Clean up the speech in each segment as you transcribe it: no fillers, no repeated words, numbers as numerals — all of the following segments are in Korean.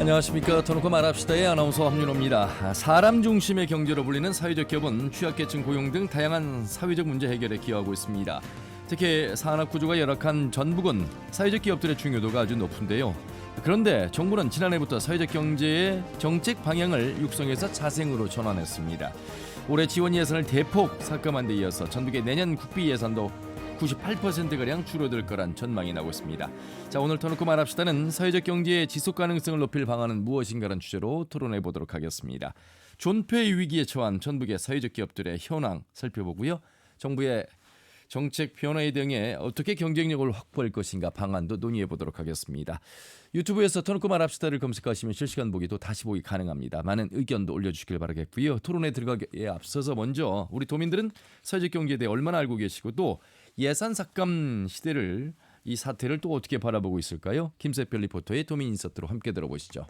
안녕하십니까. 터놓고 말합시다의 아나운서 함윤호입니다. 사람 중심의 경제로 불리는 사회적 기업은 취약계층 고용 등 다양한 사회적 문제 해결에 기여하고 있습니다. 특히 산업 구조가 열악한 전북은 사회적 기업들의 중요도가 아주 높은데요. 그런데 정부는 지난해부터 사회적 경제의 정책 방향을 육성해서 자생으로 전환했습니다. 올해 지원 예산을 대폭 삭감한 데 이어서 전북의 내년 국비 예산도 98%가량 줄어들 거란 전망이 나오고 있습니다. 자, 오늘 터놓고 말합시다는 사회적 경제의 지속 가능성을 높일 방안은 무엇인가라는 주제로 토론해 보도록 하겠습니다. 존폐 위기에 처한 전북의 사회적 기업들의 현황 살펴보고요. 정부의 정책 변화에 대응해 어떻게 경쟁력을 확보할 것인가 방안도 논의해 보도록 하겠습니다. 유튜브에서 터놓고 말합시다를 검색하시면 실시간 보기도 다시 보기 가능합니다. 많은 의견도 올려주시길 바라겠고요. 토론에 들어가기에 앞서서 먼저 우리 도민들은 사회적 경제에 대해 얼마나 알고 계시고 또 예산 삭감 시대를 이 사태를 또 어떻게 바라보고 있을까요? 김세별 리포터의 도민 인서트로 함께 들어보시죠.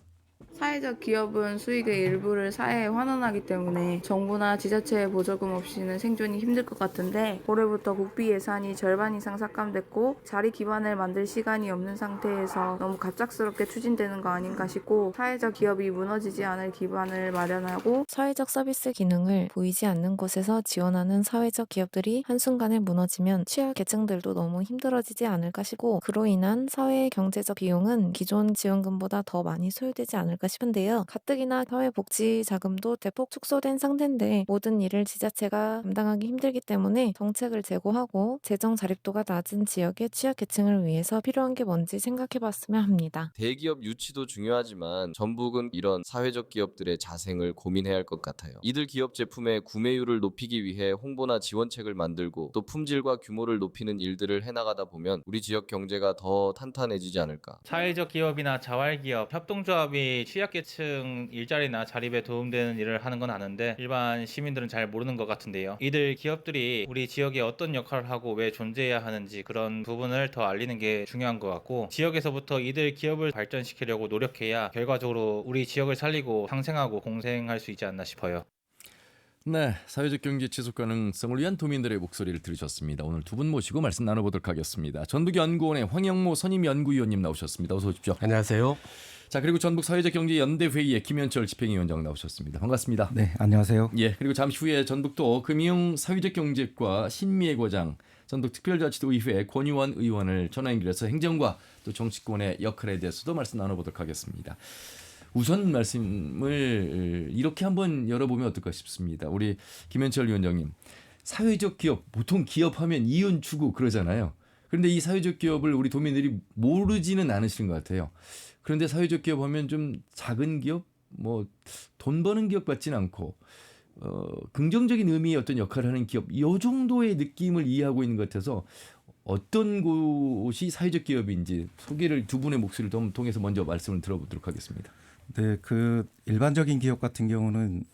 사회적 기업은 수익의 일부를 사회에 환원하기 때문에 정부나 지자체의 보조금 없이는 생존이 힘들 것 같은데 올해부터 국비 예산이 절반 이상 삭감됐고 자리 기반을 만들 시간이 없는 상태에서 너무 갑작스럽게 추진되는 거 아닌가 싶고 사회적 기업이 무너지지 않을 기반을 마련하고 사회적 서비스 기능을 보이지 않는 곳에서 지원하는 사회적 기업들이 한순간에 무너지면 취약계층들도 너무 힘들어지지 않을까 싶고 그로 인한 사회 경제적 비용은 기존 지원금보다 더 많이 소요되지 않을까 싶은데요. 가뜩이나 사회복지 자금도 대폭 축소된 상태인데 모든 일을 지자체가 감당하기 힘들기 때문에 정책을 제고하고 재정 자립도가 낮은 지역의 취약계층을 위해서 필요한 게 뭔지 생각해봤으면 합니다. 대기업 유치도 중요하지만 전북은 이런 사회적 기업들의 자생을 고민해야 할 것 같아요. 이들 기업 제품의 구매율을 높이기 위해 홍보나 지원책을 만들고 또 품질과 규모를 높이는 일들을 해나가다 보면 우리 지역 경제가 더 탄탄해지지 않을까. 사회적 기업이나 자활기업, 협동조합이 취약계층 일자리나 자립에 도움되는 일을 하는 건 아는데 일반 시민들은 잘 모르는 것 같은데요. 이들 기업들이 우리 지역에 어떤 역할을 하고 왜 존재해야 하는지 그런 부분을 더 알리는 게 중요한 것 같고 지역에서부터 이들 기업을 발전시키려고 노력해야 결과적으로 우리 지역을 살리고 상생하고 공생할 수 있지 않나 싶어요. 네, 사회적 경제 지속 가능성을 위한 도민들의 목소리를 들으셨습니다. 오늘 두 분 모시고 말씀 나눠보도록 하겠습니다. 전북연구원의 황영모 선임연구위원님 나오셨습니다. 어서 오십시오. 안녕하세요. 자, 그리고 전북 사회적 경제 연대회의의 김현철 집행위원장 나오셨습니다. 반갑습니다. 네, 안녕하세요. 예, 그리고 잠시 후에 전북도 금융 사회적 경제과 신미애 과장, 전북특별자치도의회 권유원 의원을 전화 연결해서 행정과 또 정치권의 역할에 대해서도 말씀 나눠보도록 하겠습니다. 우선 말씀을 이렇게 한번 열어보면 어떨까 싶습니다. 우리 김현철 위원장님, 사회적 기업, 보통 기업하면 이윤 추구 그러잖아요. 그런데 이 사회적 기업을 우리 도민들이 모르지는 않으시는 것 같아요. 그런데 사회적 기업 하면 좀 작은 기업, 뭐 돈 버는 기업 같지는 않고 긍정적인 의미의 어떤 역할을 하는 기업, 이 정도의 느낌을 이해하고 있는 것 같아서 어떤 곳이 사회적 기업인지 소개를 두 분의 목소리를 통해서 먼저 말씀을 들어보도록 하겠습니다. 네, 그 일반적인 기업 같은 경우는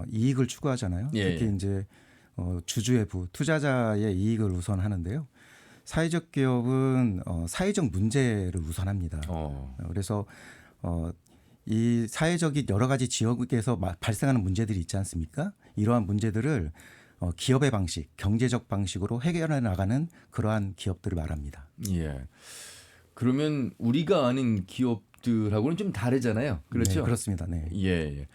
이익을 추구하잖아요. 예. 특히 이제 주주외부 투자자의 이익을 우선하는데요. 사회적 기업은 사회적 문제를 우선합니다. 그래서 이 사회적인 여러 가지 지역에서 발생하는 문제들이 있지 않습니까? 이러한 문제들을 기업의 방식, 경제적 방식으로 해결해 나가는 그러한 기업들을 말합니다. 예. 그러면 우리가 아는 기업들하고는 좀 다르잖아요. 그렇죠? 네, 그렇습니다. 네. 예.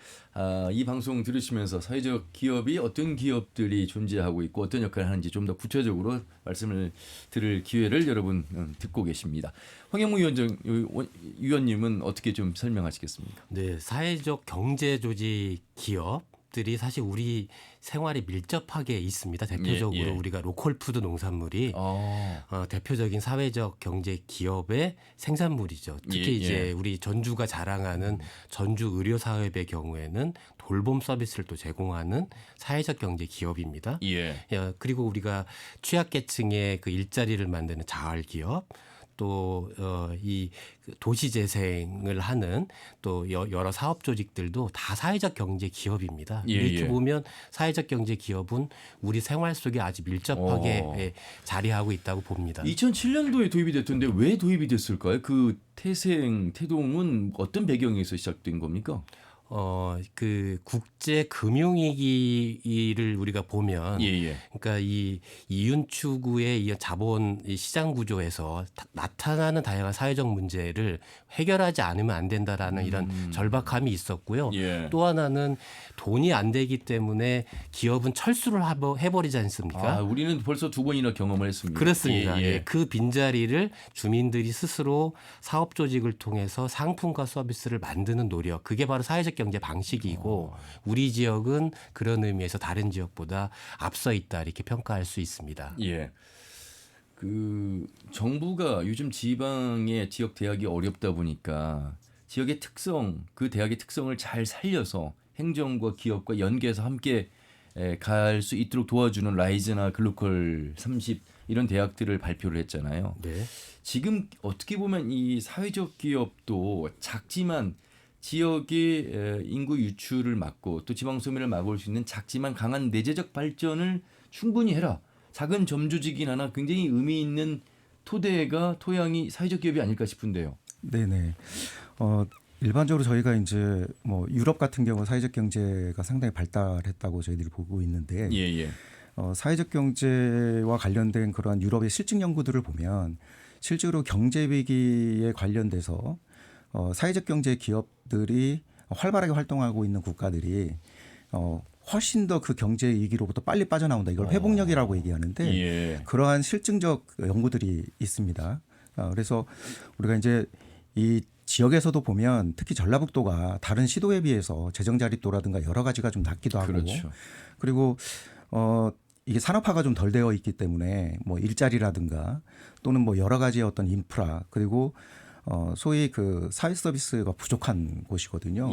이 방송 들으시면서 사회적 기업이 어떤 기업들이 존재하고 있고 어떤 역할을 하는지 좀 더 구체적으로 말씀을 들을 기회를 여러분 듣고 계십니다. 황영무 위원님은 어떻게 좀 설명하시겠습니까? 네, 사회적 경제 조직 기업들이 사실 우리 생활에 밀접하게 있습니다. 대표적으로 우리가 로컬푸드 농산물이 대표적인 사회적 경제 기업의 생산물이죠. 특히 이제 우리 전주가 자랑하는 전주 의료사업의 경우에는 돌봄 서비스를 또 제공하는 사회적 경제 기업입니다. 그리고 우리가 취약계층의 그 일자리를 만드는 자활기업 또 이 도시 재생을 하는 또 여러 사업 조직들도 다 사회적 경제 기업입니다. 이렇게 보면 사회적 경제 기업은 우리 생활 속에 아주 밀접하게 자리하고 있다고 봅니다. 2007년도에 도입이 됐던데 왜 도입이 됐을까요? 그 태동은 어떤 배경에서 시작된 겁니까? 그 국제 금융위기를 우리가 보면, 그러니까 이 이윤추구의 이 자본 이 시장 구조에서 나타나는 다양한 사회적 문제를 해결하지 않으면 안 된다라는 이런 절박함이 있었고요. 또 하나는 돈이 안 되기 때문에 기업은 철수를 해버리지 않습니까? 아, 우리는 벌써 2번이나 경험을 했습니다. 그렇습니다. 예. 그 빈자리를 주민들이 스스로 사업 조직을 통해서 상품과 서비스를 만드는 노력, 그게 바로 사회적 경제 방식이고 우리 지역은 그런 의미에서 다른 지역보다 앞서 있다 이렇게 평가할 수 있습니다. 예. 그 정부가 요즘 지방의 지역 대학이 어렵다 보니까 지역의 특성, 그 대학의 특성을 잘 살려서 행정과 기업과 연계해서 함께 갈 수 있도록 도와주는 라이즈나 글로컬 30 이런 대학들을 발표를 했잖아요. 네. 지금 어떻게 보면 이 사회적 기업도 작지만 지역의 인구 유출을 막고 또 지방 소멸을 막을 수 있는 작지만 강한 내재적 발전을 충분히 해라. 작은 점조직이나 하나 굉장히 의미 있는 토양이 사회적 기업이 아닐까 싶은데요. 네네. 일반적으로 저희가 이제 뭐 유럽 같은 경우 사회적 경제가 상당히 발달했다고 저희들이 보고 있는데 사회적 경제와 관련된 그러한 유럽의 실증 연구들을 보면 실제로 경제 위기에 관련돼서 사회적 경제 기업들이 활발하게 활동하고 있는 국가들이 훨씬 더 그 경제 위기로부터 빨리 빠져나온다. 이걸 회복력이라고 얘기하는데 그러한 실증적 연구들이 있습니다. 그래서 우리가 이제 이 지역에서도 보면 특히 전라북도가 다른 시도에 비해서 재정 자립도라든가 여러 가지가 좀 낮기도 하고 그리고 이게 산업화가 좀 덜 되어 있기 때문에 뭐 일자리라든가 또는 뭐 여러 가지의 어떤 인프라 그리고 소위 그 사회 서비스가 부족한 곳이거든요.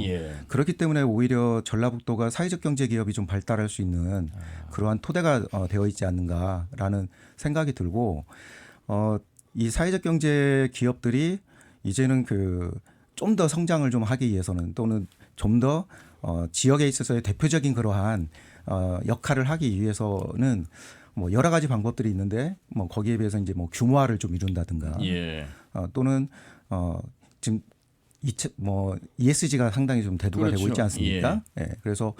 그렇기 때문에 오히려 전라북도가 사회적 경제 기업이 좀 발달할 수 있는 그러한 토대가 되어 있지 않는가라는 생각이 들고 이 사회적 경제 기업들이 이제는 그 좀 더 성장을 좀 하기 위해서는 또는 좀 더 지역에 있어서의 대표적인 그러한 역할을 하기 위해서는 뭐 여러 가지 방법들이 있는데 뭐 거기에 비해서 이제 뭐 규모화를 좀 이룬다든가 또는 지금 뭐 ESG가 상당히 좀 대두가 되고 있지 않습니까? 그래서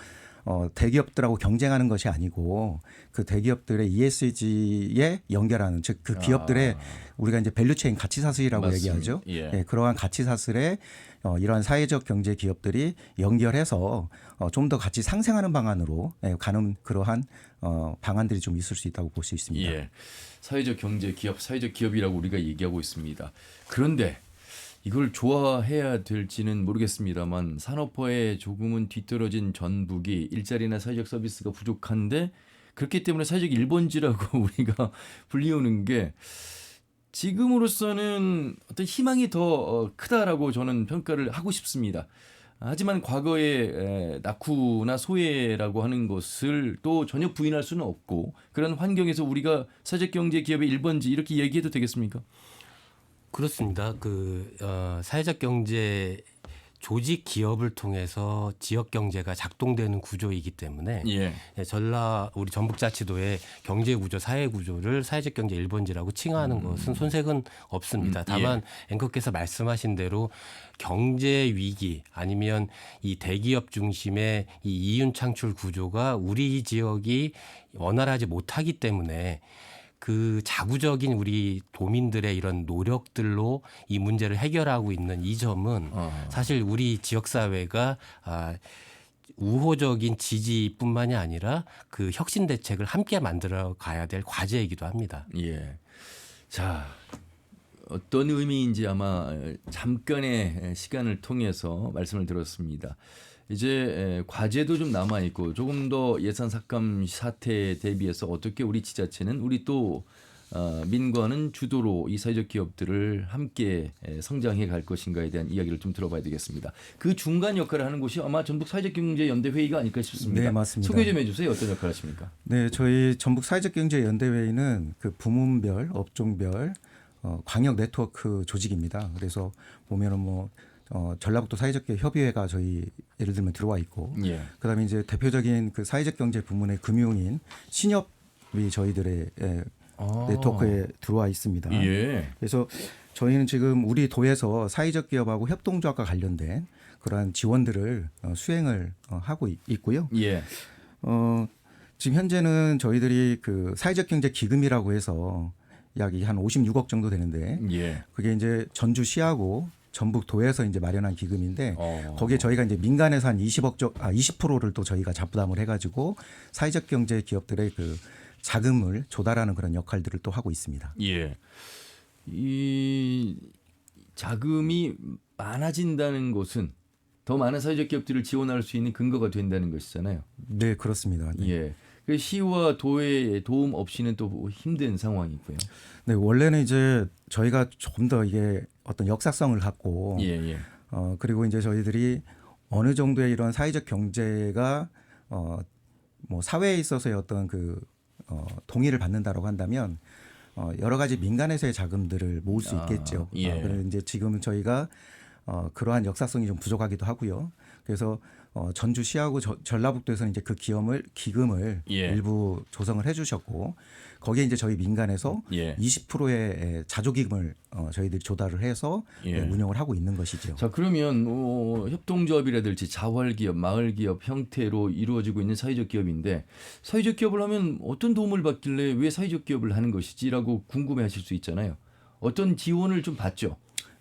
대기업들하고 경쟁하는 것이 아니고 그 대기업들의 ESG에 연결하는 즉 그 기업들의 우리가 이제 밸류체인 가치 사슬이라고 얘기하죠. 그러한 가치 사슬에 이러한 사회적 경제 기업들이 연결해서 좀 더 같이 상생하는 방안으로 가는 그러한 방안들이 좀 있을 수 있다고 볼 수 있습니다. 사회적 경제 기업, 사회적 기업이라고 우리가 얘기하고 있습니다. 그런데 이걸 좋아해야 될지는 모르겠습니다만 산업화에 조금은 뒤떨어진 전북이 일자리나 사회적 서비스가 부족한데 그렇기 때문에 사회적 일본지라고 우리가 불리우는 게 지금으로서는 어떤 희망이 더 크다라고 저는 평가를 하고 싶습니다. 하지만 과거의 낙후나 소외라고 하는 것을 또 전혀 부인할 수는 없고 그런 환경에서 우리가 사회적 경제 기업의 일본지 이렇게 얘기해도 되겠습니까? 그렇습니다. 사회적 경제 조직 기업을 통해서 지역 경제가 작동되는 구조이기 때문에 우리 전북자치도의 경제 구조, 사회 구조를 사회적 경제 일본지라고 칭하는 것은 손색은 없습니다. 다만 앵커께서 말씀하신 대로 경제 위기 아니면 이 대기업 중심의 이 이윤 창출 구조가 우리 지역이 원활하지 못하기 때문에 그 자구적인 우리 도민들의 이런 노력들로 이 문제를 해결하고 있는 이 점은 사실 우리 지역사회가 우호적인 지지뿐만이 아니라 그 혁신 대책을 함께 만들어 가야 될 과제이기도 합니다. 자, 어떤 의미인지 아마 잠깐의 시간을 통해서 말씀을 들었습니다. 이제 과제도 좀 남아 있고 조금 더 예산 삭감 사태에 대비해서 어떻게 우리 지자체는 우리 또 민관은 주도로 이 사회적 기업들을 함께 성장해 갈 것인가에 대한 이야기를 좀 들어봐야 되겠습니다. 그 중간 역할을 하는 곳이 아마 전북 사회적경제연대회의가 아닐까 싶습니다. 네, 맞습니다. 소개 좀 해주세요. 어떤 역할 하십니까? 네, 저희 전북 사회적경제연대회의는 그 부문별, 업종별 광역 네트워크 조직입니다. 그래서 보면은 뭐 전라북도 사회적 협의회가 저희 예를 들면 들어와 있고, 그다음에 이제 대표적인 그 사회적 경제 부문의 금융인 신협이 저희들의 네트워크에 들어와 있습니다. 그래서 저희는 지금 우리 도에서 사회적 기업하고 협동조합과 관련된 그러한 지원들을 수행을 하고 있고요. 예. 지금 현재는 저희들이 그 사회적 경제 기금이라고 해서 약 한 56억 정도 되는데 예. 그게 이제 전주시하고 전북도에서 이제 마련한 기금인데 거기에 저희가 이제 민간에서 한 20%를 또 저희가 잡부담을 해가지고 사회적 경제 기업들의 그 자금을 조달하는 그런 역할들을 또 하고 있습니다. 예. 이 자금이 많아진다는 것은 더 많은 사회적 기업들을 지원할 수 있는 근거가 된다는 것이잖아요. 네, 그렇습니다. 네. 예. 그 시와 도의 도움 없이는 또 힘든 상황이고요. 네, 원래는 이제 저희가 좀 더 이게 어떤 역사성을 갖고 예, 예. 그리고 이제 저희들이 어느 정도의 이런 사회적 경제가 뭐 사회에 있어서의 어떤 그 동의를 받는다라고 한다면 여러 가지 민간에서의 자금들을 모을 수 있겠죠. 예. 그런데 이제 지금은 저희가 그러한 역사성이 좀 부족하기도 하고요. 그래서 전주시하고 전라북도에서는 이제 그 기금을 예. 일부 조성을 해주셨고 거기에 이제 저희 민간에서 예. 20%의 자조기금을 저희들이 조달을 해서 예. 운영을 하고 있는 것이죠. 자, 그러면 협동조합이라든지 자활기업, 마을기업 형태로 이루어지고 있는 사회적 기업인데 사회적 기업을 하면 어떤 도움을 받길래 왜 사회적 기업을 하는 것이지라고 궁금해하실 수 있잖아요. 어떤 지원을 좀 받죠.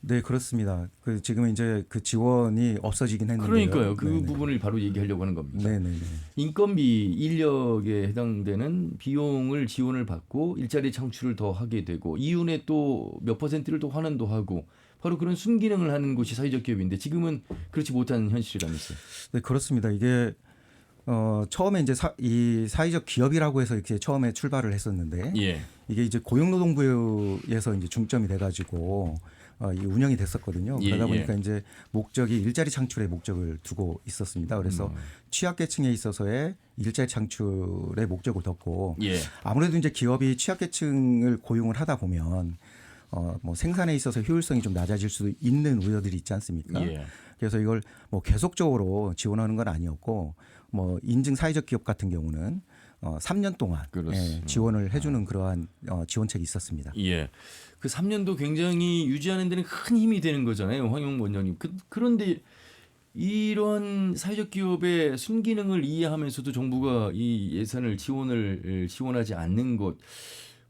네, 그렇습니다. 그 지금 이제 그 지원이 없어지긴 했는데요. 그러니까요. 그 네네. 부분을 바로 얘기하려고 하는 겁니다. 네네네. 인건비, 인력에 해당되는 비용을 지원을 받고 일자리 창출을 더 하게 되고 이윤에 또 몇 %를 더 환원도 하고 바로 그런 순기능을 하는 곳이 사회적 기업인데 지금은 그렇지 못한 현실이라면서요. 네, 그렇습니다. 이게 처음에 이제 이 사회적 기업이라고 해서 이렇게 처음에 출발을 했었는데 예. 이게 이제 고용노동부에서 이제 중점이 돼가지고 이 운영이 됐었거든요. 예, 그러다 예. 보니까 이제 목적이 일자리 창출의 목적을 두고 있었습니다. 그래서 취약계층에 있어서의 일자리 창출의 목적을 뒀고 예. 아무래도 이제 기업이 취약계층을 고용을 하다 보면 뭐 생산에 있어서 효율성이 좀 낮아질 수도 있는 우려들이 있지 않습니까? 예. 그래서 이걸 뭐 계속적으로 지원하는 건 아니었고 뭐 인증 사회적 기업 같은 경우는 3년 동안 지원을 해주는 그러한 지원책이 있었습니다. 예. 그 3년도 굉장히 유지하는 데는 큰 힘이 되는 거잖아요. 황용 원장님. 그런데 이런 사회적 기업의 순기능을 이해하면서도 정부가 이 예산을 지원하지 않는 것,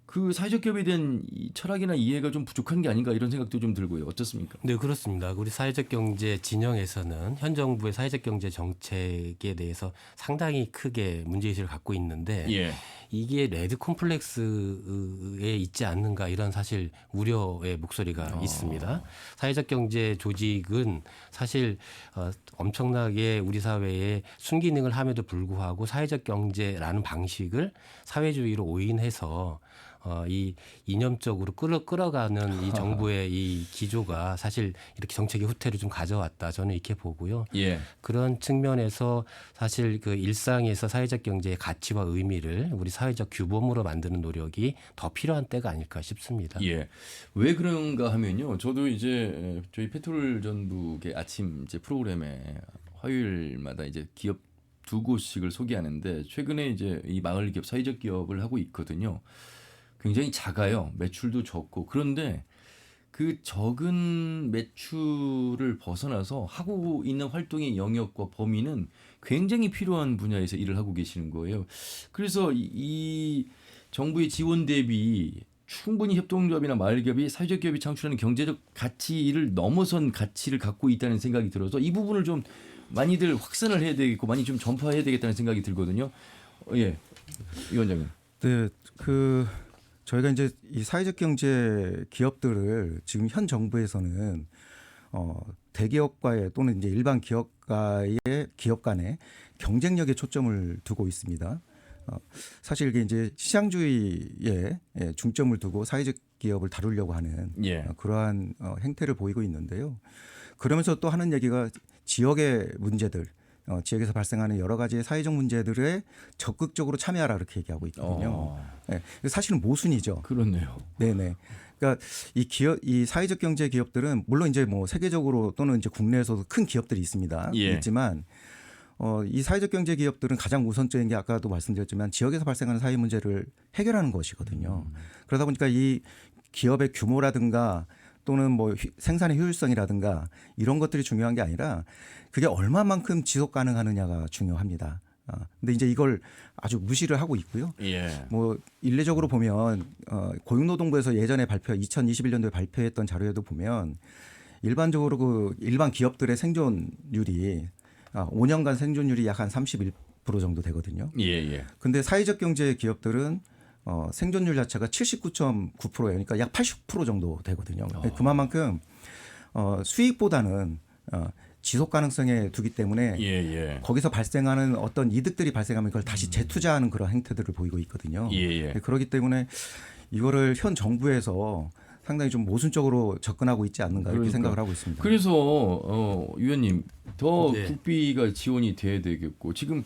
그 사회적 기업에 대한 이 철학이나 이해가 좀 부족한 게 아닌가 이런 생각도 좀 들고요. 어떻습니까? 네, 그렇습니다. 우리 사회적 경제 진영에서는 현 정부의 사회적 경제 정책에 대해서 상당히 크게 문제의식을 갖고 있는데 예. 이게 레드 콤플렉스에 있지 않는가 이런 사실 우려의 목소리가 있습니다. 사회적 경제 조직은 사실 엄청나게 우리 사회에 순기능을 함에도 불구하고 사회적 경제라는 방식을 사회주의로 오인해서 이 이념적으로 끌어가는 이 정부의 이 기조가 사실 이렇게 정책의 후퇴를 좀 가져왔다. 저는 이렇게 보고요. 예. 그런 측면에서 사실 그 일상에서 사회적 경제의 가치와 의미를 우리 사회적 규범으로 만드는 노력이 더 필요한 때가 아닐까 싶습니다. 예. 왜 그런가 하면요. 저도 이제 저희 페트롤 전북의 아침 이제 프로그램에 화요일마다 이제 기업 2곳씩을 소개하는데 최근에 이제 이 마을 기업, 사회적 기업을 하고 있거든요. 굉장히 작아요. 매출도 적고. 그런데 그 적은 매출을 벗어나서 하고 있는 활동의 영역과 범위는 굉장히 필요한 분야에서 일을 하고 계시는 거예요. 그래서 이 정부의 지원 대비 충분히 협동조합이나 마을기업이 사회적 기업이 창출하는 경제적 가치를 넘어선 가치를 갖고 있다는 생각이 들어서 이 부분을 좀 많이들 확산을 해야 되겠고 많이 좀 전파해야 되겠다는 생각이 들거든요. 예, 이 원장님. 네, 저희가 이제 이 사회적 경제 기업들을 지금 현 정부에서는 대기업과의 또는 이제 일반 기업 간의 경쟁력에 초점을 두고 있습니다. 사실 이게 이제 시장주의에 중점을 두고 사회적 기업을 다루려고 하는 그러한 행태를 보이고 있는데요. 그러면서 또 하는 얘기가 지역의 문제들, 지역에서 발생하는 여러 가지의 사회적 문제들에 적극적으로 참여하라 이렇게 얘기하고 있거든요. 네, 사실은 모순이죠. 그렇네요. 네네. 그러니까 이 사회적 경제 기업들은 물론 이제 뭐 세계적으로 또는 이제 국내에서도 큰 기업들이 있습니다. 있지만 이 사회적 경제 기업들은 가장 우선적인 게 아까도 말씀드렸지만 지역에서 발생하는 사회 문제를 해결하는 것이거든요. 그러다 보니까 이 기업의 규모라든가 또는 뭐 생산의 효율성이라든가 이런 것들이 중요한 게 아니라 그게 얼마만큼 지속 가능하느냐가 중요합니다. 근데 이제 이걸 아주 무시를 하고 있고요. 예. 뭐 일례적으로 보면 고용노동부에서 예전에 2021년도에 발표했던 자료에도 보면 일반적으로 그 일반 기업들의 생존율이 5년간 생존율이 약 한 31% 정도 되거든요. 예, 예. 근데 사회적 경제 기업들은 생존율 자체가 79.9%예요. 그러니까 약 80% 정도 되거든요. 그만큼 수익보다는 지속 가능성에 두기 때문에 예, 예. 거기서 발생하는 어떤 이득들이 발생하면 이걸 다시 재투자하는 그런 행태들을 보이고 있거든요. 예, 예. 그렇기 때문에 이거를 현 정부에서 상당히 좀 모순적으로 접근하고 있지 않는가 이렇게 생각을 하고 있습니다. 그래서 위원님 더 네. 국비가 지원이 돼야 되겠고 지금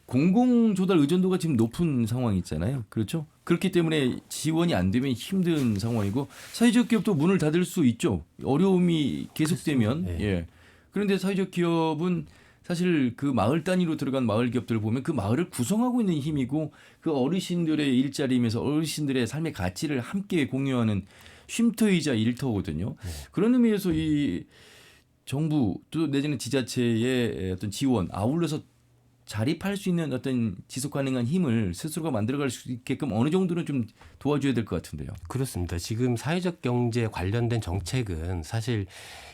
공공 조달 의존도가 지금 높은 상황이 있잖아요. 그렇죠? 그렇기 때문에 지원이 안 되면 힘든 상황이고 사회적 기업도 문을 닫을 수 있죠. 어려움이 계속되면. 네. 예. 그런데 사회적 기업은 사실 그 마을 단위로 들어간 마을 기업들을 보면 그 마을을 구성하고 있는 힘이고 그 어르신들의 일자리면서 어르신들의 삶의 가치를 함께 공유하는 쉼터이자 일터거든요. 그런 의미에서 이 정부 또 내지는 지자체의 어떤 지원 아울러서 자립할 수 있는 어떤 지속 가능한 힘을 스스로가 만들어갈 수 있게끔 어느 정도는 좀 도와줘야 될 것 같은데요. 그렇습니다. 지금 사회적 경제 관련된 정책은 사실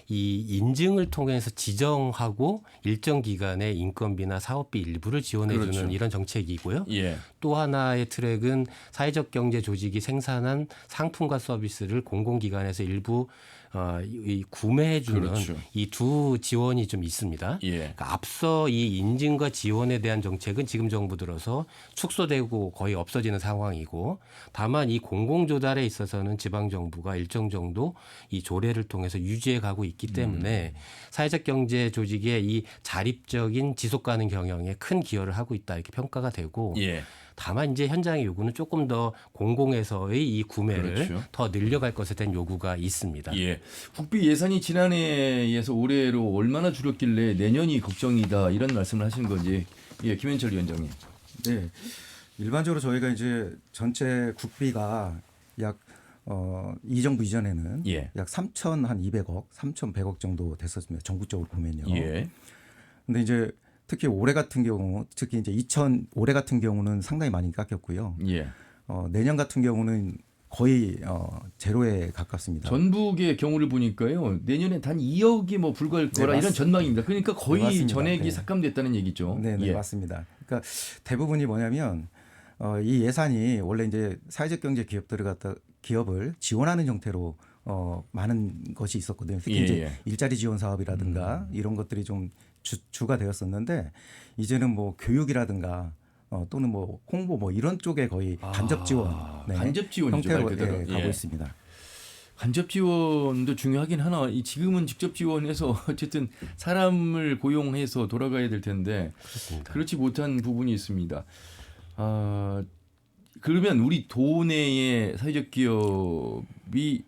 이 인증을 통해서 지정하고 일정 기간에 인건비나 사업비 일부를 지원해주는 그렇죠. 이런 정책이고요. 예. 또 하나의 트랙은 사회적 경제 조직이 생산한 상품과 서비스를 공공기관에서 일부 구매해주는 그렇죠. 이 두 지원이 좀 있습니다. 예. 그러니까 앞서 이 인증과 지원에 대한 정책은 지금 정부 들어서 축소되고 거의 없어지는 상황이고 다만 이 공공조달에 있어서는 지방정부가 일정 정도 이 조례를 통해서 유지해 가고 있기 때문에 사회적 경제 조직의 이 자립적인 지속 가능 경영에 큰 기여를 하고 있다 이렇게 평가가 되고 예. 다만 이제 현장의 요구는 조금 더 공공에서의 이 구매를 그렇죠. 더 늘려갈 것에 대한 요구가 있습니다. 예. 국비 예산이 지난해에서 올해로 얼마나 줄었길래 내년이 걱정이다 이런 말씀을 하신 건지. 예, 김현철 위원장님. 네. 일반적으로 저희가 이제 전체 국비가 약 이 정부 이전에는 예. 약 3,200억, 3,100억 정도 됐었습니다. 전국적으로 보면요. 예. 근데 이제 특히 올해 같은 경우, 특히 이제 올해 같은 경우는 상당히 많이 깎였고요. 예. 내년 같은 경우는 거의 제로에 가깝습니다. 전북의 경우를 보니까요. 내년에 단 2억이 뭐 불과할 거라 이런 전망입니다. 그러니까 거의 네, 맞습니다. 전액이 네. 삭감됐다는 얘기죠. 네, 네, 예. 맞습니다. 그러니까 대부분이 뭐냐면 이 예산이 원래 이제 사회적 경제 기업을 지원하는 형태로 많은 것이 있었거든요. 특히 예, 이제 예. 일자리 지원 사업이라든가 이런 것들이 좀 주가 되었었는데 이제는 뭐 교육이라든가 또는 뭐 홍보 뭐 이런 쪽에 거의 간접 지원, 간접 지원이죠, 말 형태로 그대로. 가고 예. 있습니다. 간접 지원도 중요하긴 하나 지금은 직접 지원해서 어쨌든 사람을 고용해서 돌아가야 될 텐데 그렇습니다. 그렇지 못한 부분이 있습니다. 그러면 우리 도내의 사회적 기업이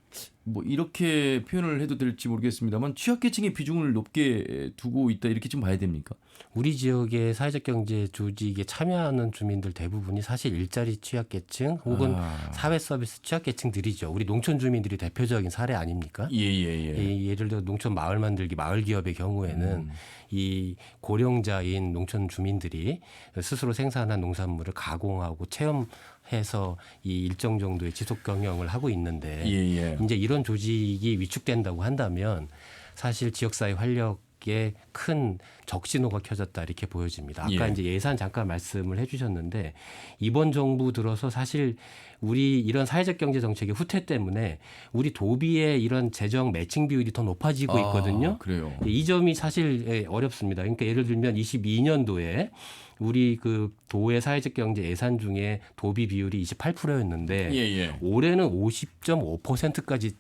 뭐 이렇게 표현을 해도 될지 모르겠습니다만 취약계층의 비중을 높게 두고 있다 이렇게 좀 봐야 됩니까? 우리 지역의 사회적 경제 조직에 참여하는 주민들 대부분이 사실 일자리 취약계층 혹은 사회 서비스 취약계층들이죠. 우리 농촌 주민들이 대표적인 사례 아닙니까? 예예예. 예를 들어 농촌 마을 만들기 마을 기업의 경우에는 이 고령자인 농촌 주민들이 스스로 생산한 농산물을 가공하고 체험해서 이 일정 정도의 지속 경영을 하고 있는데 예예. 이제 이런 조직이 위축된다고 한다면 사실 지역사회 활력에 큰 적신호가 켜졌다 이렇게 보여집니다. 아까 예. 이제 예산 잠깐 말씀을 해주셨는데 이번 정부 들어서 사실 우리 이런 사회적 경제 정책의 후퇴 때문에 우리 도비의 이런 재정 매칭 비율이 더 높아지고 있거든요. 그래요. 이 점이 사실 어렵습니다. 그러니까 예를 들면 22년도에 우리 그 도의 사회적 경제 예산 중에 도비 비율이 28%였는데 예예. 올해는 50.5%까지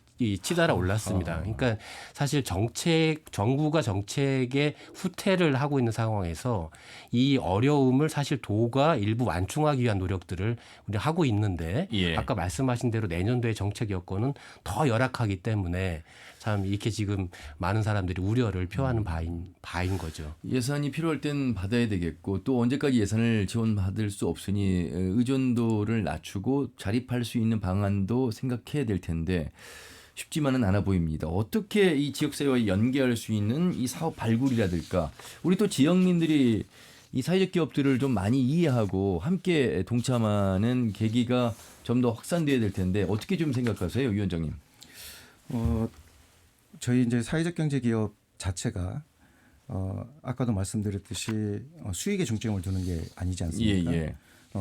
치달아 올랐습니다. 그러니까 사실 정부가 정책의 후퇴를 하고 있는 상황에서 이 어려움을 사실 도가 일부 완충하기 위한 노력들을 우리 하고 있는데 예. 아까 말씀하신 대로 내년도의 정책 여건은 더 열악하기 때문에 참 이렇게 지금 많은 사람들이 우려를 표하는 바인 거죠. 예산이 필요할 땐 받아야 되겠고 또 언제까지 예산을 지원받을 수 없으니 의존도를 낮추고 자립할 수 있는 방안도 생각해야 될 텐데 쉽지만은 않아 보입니다. 어떻게 이 지역사회와 연계할 수 있는 이 사업 발굴이라든가 우리 또 지역민들이 이 사회적 기업들을 좀 많이 이해하고 함께 동참하는 계기가 좀 더 확산돼야 될 텐데 어떻게 좀 생각하세요, 위원장님? 저희 이제 사회적 경제 기업 자체가 아까도 말씀드렸듯이 수익에 중점을 두는 게 아니지 않습니까? 예.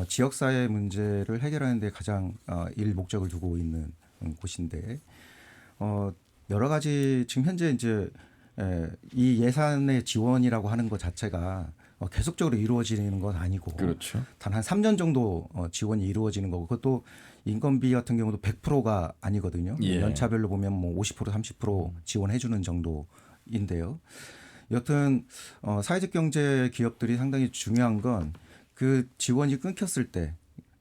지역사회 문제를 해결하는 데 가장 일 목적을 두고 있는 곳인데 여러 가지 지금 현재 이제 이 예산의 지원이라고 하는 것 자체가 계속적으로 이루어지는 건 아니고 그렇죠. 단 한 3년 정도 지원이 이루어지는 거고 그것도 인건비 같은 경우도 100%가 아니거든요. 예. 연차별로 보면 뭐 50% 30% 지원해 주는 정도인데요. 여튼 사회적 경제 기업들이 상당히 중요한 건 그 지원이 끊겼을 때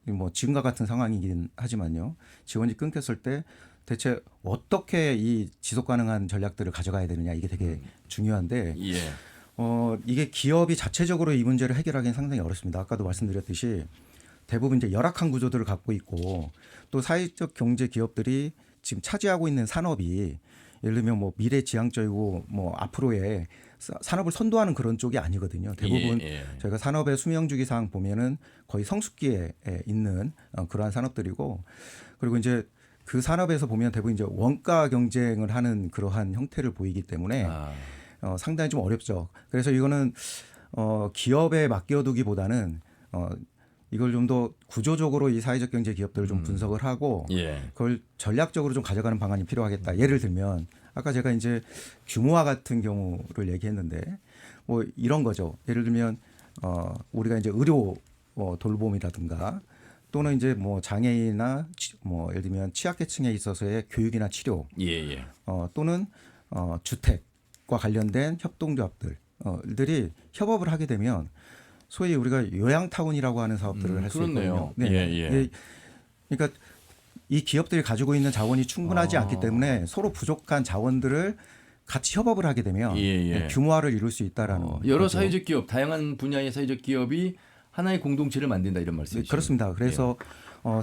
뭐 지금과 같은 상황이긴 하지만요. 지원이 끊겼을 때 대체 어떻게 이 지속 가능한 전략들을 가져가야 되느냐 이게 되게 중요한데 예. 이게 기업이 자체적으로 이 문제를 해결하기는 상당히 어렵습니다. 아까도 말씀드렸듯이 대부분 이제 열악한 구조들을 갖고 있고 또 사회적 경제 기업들이 지금 차지하고 있는 산업이 예를 들면 뭐 미래지향적이고 뭐 앞으로의 산업을 선도하는 그런 쪽이 아니거든요. 대부분 저희가 산업의 수명주기상 보면은 거의 성숙기에 있는 그러한 산업들이고 그리고 이제 그 산업에서 보면 대부분 이제 원가 경쟁을 하는 그러한 형태를 보이기 때문에 상당히 좀 어렵죠. 그래서 이거는 기업에 맡겨두기보다는 이걸 좀 더 구조적으로 이 사회적 경제 기업들을 좀 분석을 하고 그걸 전략적으로 좀 가져가는 방안이 필요하겠다. 예를 들면 아까 제가 이제 규모와 같은 경우를 얘기했는데 뭐 이런 거죠. 예를 들면 우리가 이제 의료 돌봄이라든가 또는 이제 뭐 장애인이나 뭐 예를 들면 취약계층에 있어서의 교육이나 치료 또는 주택과 관련된 협동조합들들이 협업을 하게 되면 소위 우리가 요양타운이라고 하는 사업들을 할 수 있거든요. 네. 그러니까 이 기업들이 가지고 있는 자원이 충분하지 않기 때문에 서로 부족한 자원들을 같이 협업을 하게 되면 규모화를 이룰 수 있다라는 여러 거죠. 사회적 기업, 다양한 분야의 사회적 기업이 하나의 공동체를 만든다 이런 말씀이시죠? 그렇습니다. 그래서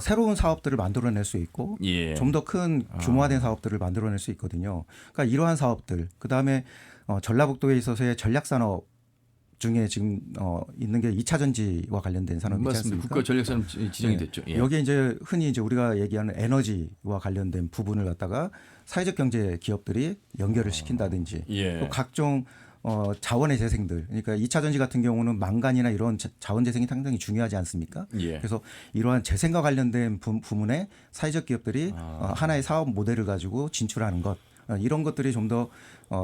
새로운 사업들을 만들어낼 수 있고 좀 더 큰 규모화된 사업들을 만들어낼 수 있거든요. 그러니까 이러한 사업들, 그다음에 전라북도에 있어서의 전략산업 중에 지금 있는 게 2차 전지와 관련된 산업이지 않습니까? 국가 전략산업 지정이 됐죠. 여기에 이제 흔히 이제 우리가 얘기하는 에너지와 관련된 부분을 갖다가 사회적 경제 기업들이 연결을 시킨다든지 또 각종 자원의 재생들, 그러니까 2차 전지 같은 경우는 망간이나 이런 자원 재생이 상당히 중요하지 않습니까? 그래서 이러한 재생과 관련된 부문에 사회적 기업들이 하나의 사업 모델을 가지고 진출하는 것, 이런 것들이 좀 더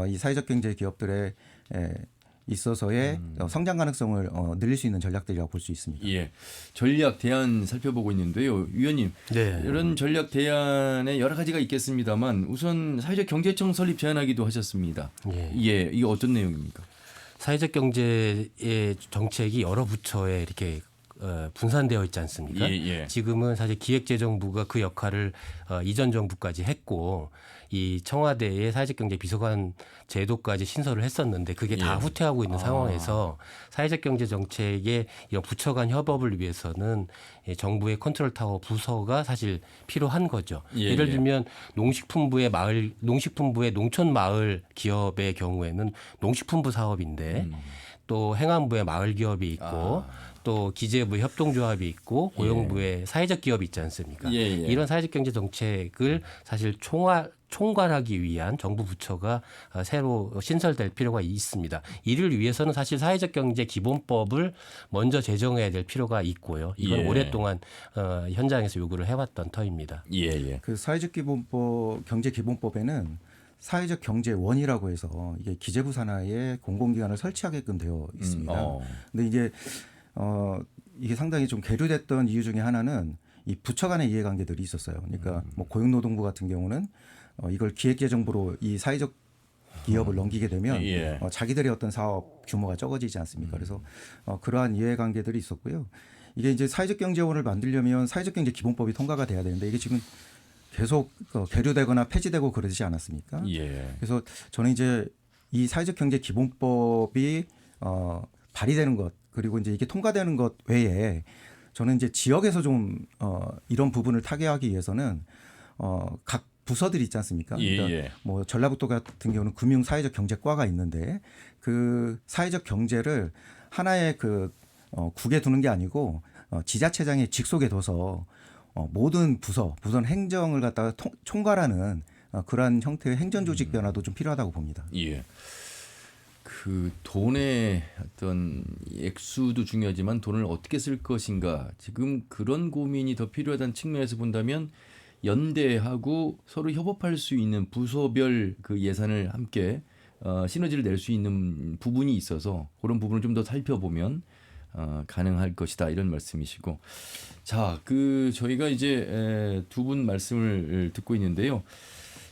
이 사회적 경제 기업들의 있어서의 성장 가능성을 늘릴 수 있는 전략들이라고 볼 수 있습니다. 전략 대안 살펴보고 있는데요. 위원님, 이런 전략 대안에 여러 가지가 있겠습니다만 우선 사회적 경제청 설립 제안하기도 하셨습니다. 이게 어떤 내용입니까? 사회적 경제의 정책이 여러 부처에 이렇게 분산되어 있지 않습니까? 지금은 사실 기획재정부가 그 역할을 이전 정부까지 했고 이 청와대의 사회적 경제 비서관 제도까지 신설을 했었는데 그게 다 후퇴하고 있는 상황에서 사회적 경제 정책의 이런 부처 간 협업을 위해서는 정부의 컨트롤 타워 부서가 사실 필요한 거죠. 예를 들면 농식품부의 농촌 마을 기업의 경우에는 농식품부 사업인데 또 행안부의 마을 기업이 있고 또 기재부의 협동조합이 있고 고용부의 사회적 기업이 있지 않습니까? 이런 사회적 경제 정책을 사실 총괄하기 위한 정부 부처가 새로 신설될 필요가 있습니다. 이를 위해서는 사실 사회적 경제 기본법을 먼저 제정해야 될 필요가 있고요. 이건 오랫동안 현장에서 요구를 해왔던 터입니다. 그 사회적 기본법, 경제 기본법에는 사회적 경제원이라고 해서 이게 기재부 산하에 공공기관을 설치하게끔 되어 있습니다. 근데 이게 상당히 좀 계류됐던 이유 중에 하나는 이 부처 간의 이해관계들이 있었어요. 그러니까 뭐 고용노동부 같은 경우는 이걸 기획재정부로 이 사회적 기업을 넘기게 되면 자기들의 어떤 사업 규모가 적어지지 않습니까? 그래서 그러한 이해관계들이 있었고요. 이게 이제 사회적 경제원을 만들려면 사회적 경제 기본법이 통과가 돼야 되는데 이게 지금 계속 계류되거나 폐지되고 그러지 않았습니까? 그래서 저는 이제 이 사회적 경제 기본법이 발의되는 것 그리고 이제 이게 통과되는 것 외에 저는 이제 지역에서 좀 이런 부분을 타개하기 위해서는 각 부서들이 있지 않습니까? 예, 그러니까 예. 뭐 전라북도 같은 경우는 금융 사회적 경제과가 있는데 그 사회적 경제를 하나의 그 국에 두는 게 아니고 지자체장의 직속에 둬서 모든 부서는 행정을 갖다가 총괄하는 그러한 형태의 행정 조직 변화도 좀 필요하다고 봅니다. 예. 그 돈의 어떤 액수도 중요하지만 돈을 어떻게 쓸 것인가 지금 그런 고민이 더 필요하다는 측면에서 본다면 연대하고 서로 협업할 수 있는 부서별 그 예산을 함께 시너지를 낼 수 있는 부분이 있어서 그런 부분을 좀 더 살펴보면 가능할 것이다 이런 말씀이시고 자, 그 저희가 이제 두 분 말씀을 듣고 있는데요.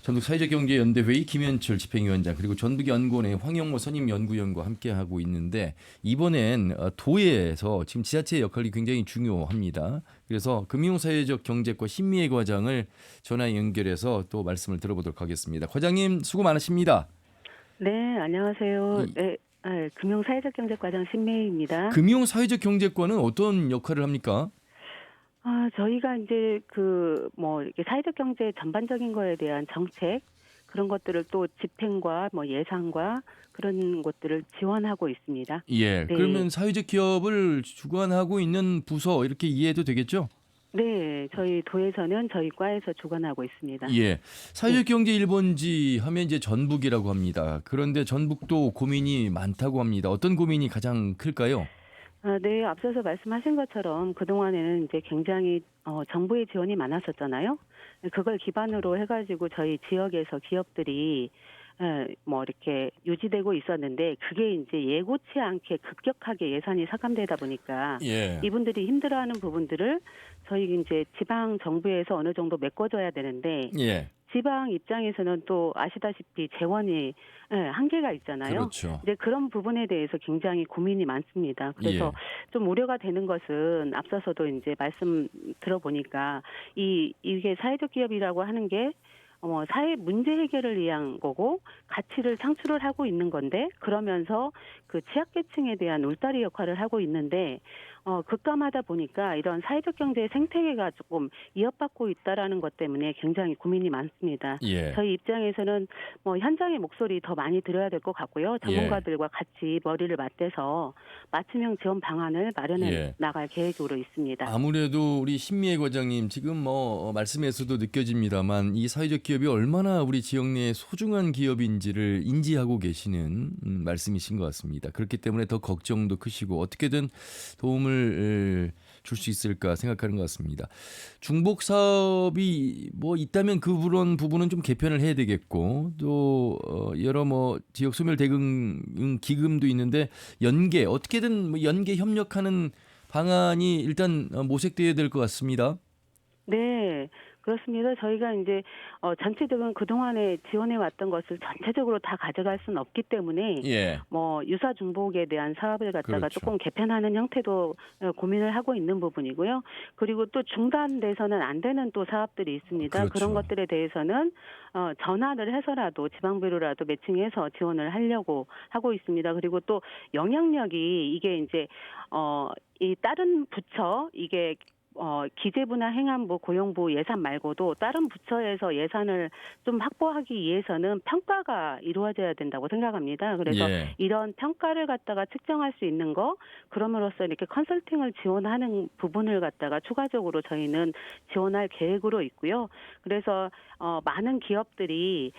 전북 사회적경제연대회의 김현철 집행위원장 그리고 전북연구원의 황영모 선임연구위원과 함께하고 있는데 이번엔 도에서 지금 지자체의 역할이 굉장히 중요합니다. 그래서 금융사회적 경제과 신미애 과장을 전화 연결해서 또 말씀을 들어보도록 하겠습니다. 과장님 수고 많으십니다. 네, 안녕하세요. 네, 금융사회적경제과장 신미애입니다. 금융사회적 경제과는 어떤 역할을 합니까? 저희가 이제 이렇게 사회적 경제 전반적인 거에 대한 정책 그런 것들을 또 집행과 예산과 그런 것들을 지원하고 있습니다. 예. 네. 그러면 사회적 기업을 주관하고 있는 부서 이렇게 이해해도 되겠죠? 네, 저희 도에서는 저희 과에서 주관하고 있습니다. 예. 사회적 경제 1번지 하면 이제 전북이라고 합니다. 그런데 전북도 고민이 많다고 합니다. 어떤 고민이 가장 클까요? 네, 앞서서 말씀하신 것처럼 그동안에는 이제 굉장히 정부의 지원이 많았었잖아요. 그걸 기반으로 해가지고 저희 지역에서 기업들이 이렇게 유지되고 있었는데 그게 이제 예고치 않게 급격하게 예산이 삭감되다 보니까 예. 이분들이 힘들어하는 부분들을 저희 이제 지방 정부에서 어느 정도 메꿔줘야 되는데 예. 지방 입장에서는 또 아시다시피 재원이 한계가 있잖아요. 그렇죠. 이제 그런 부분에 대해서 굉장히 고민이 많습니다. 그래서 좀 우려가 되는 것은 앞서서도 이제 말씀 들어보니까 이게 사회적 기업이라고 하는 게 사회 문제 해결을 위한 거고 가치를 창출을 하고 있는 건데 그러면서 그 취약계층에 대한 울타리 역할을 하고 있는데 급감하다 보니까 이런 사회적 경제의 생태계가 조금 위협받고 있다라는 것 때문에 굉장히 고민이 많습니다. 예. 저희 입장에서는 현장의 목소리 더 많이 들어야 될 것 같고요. 전문가들과 같이 머리를 맞대서 맞춤형 지원 방안을 마련해 나갈 계획으로 있습니다. 아무래도 우리 신미애 과장님 지금 말씀에서도 느껴집니다만 이 사회적 기업이 얼마나 우리 지역 내에 소중한 기업인지를 인지하고 계시는 말씀이신 것 같습니다. 그렇기 때문에 더 걱정도 크시고 어떻게든 도움을 줄 수 있을까 생각하는 것 같습니다. 중복 사업이 있다면 그런 부분은 좀 개편을 해야 되겠고 또 여러 지역 소멸 대응 기금도 있는데 어떻게든 연계 협력하는 방안이 일단 모색돼야 될 것 같습니다. 네. 그렇습니다. 저희가 이제 전체적인 그동안에 지원해 왔던 것을 전체적으로 다 가져갈 수는 없기 때문에 유사 중복에 대한 사업을 갖다가 조금 개편하는 형태도 고민을 하고 있는 부분이고요. 그리고 또 중단돼서는 안 되는 또 사업들이 있습니다. 그런 것들에 대해서는 전환을 해서라도 지방비로라도 매칭해서 지원을 하려고 하고 있습니다. 그리고 또 영향력이 이게 이제 이 다른 부처 이게 기재부나 행안부, 고용부 예산 말고도 다른 부처에서 예산을 좀 확보하기 위해서는 평가가 이루어져야 된다고 생각합니다. 그래서 이런 평가를 갖다가 측정할 수 있는 거, 그럼으로써 이렇게 컨설팅을 지원하는 부분을 갖다가 추가적으로 저희는 지원할 계획으로 있고요. 그래서 많은 기업들이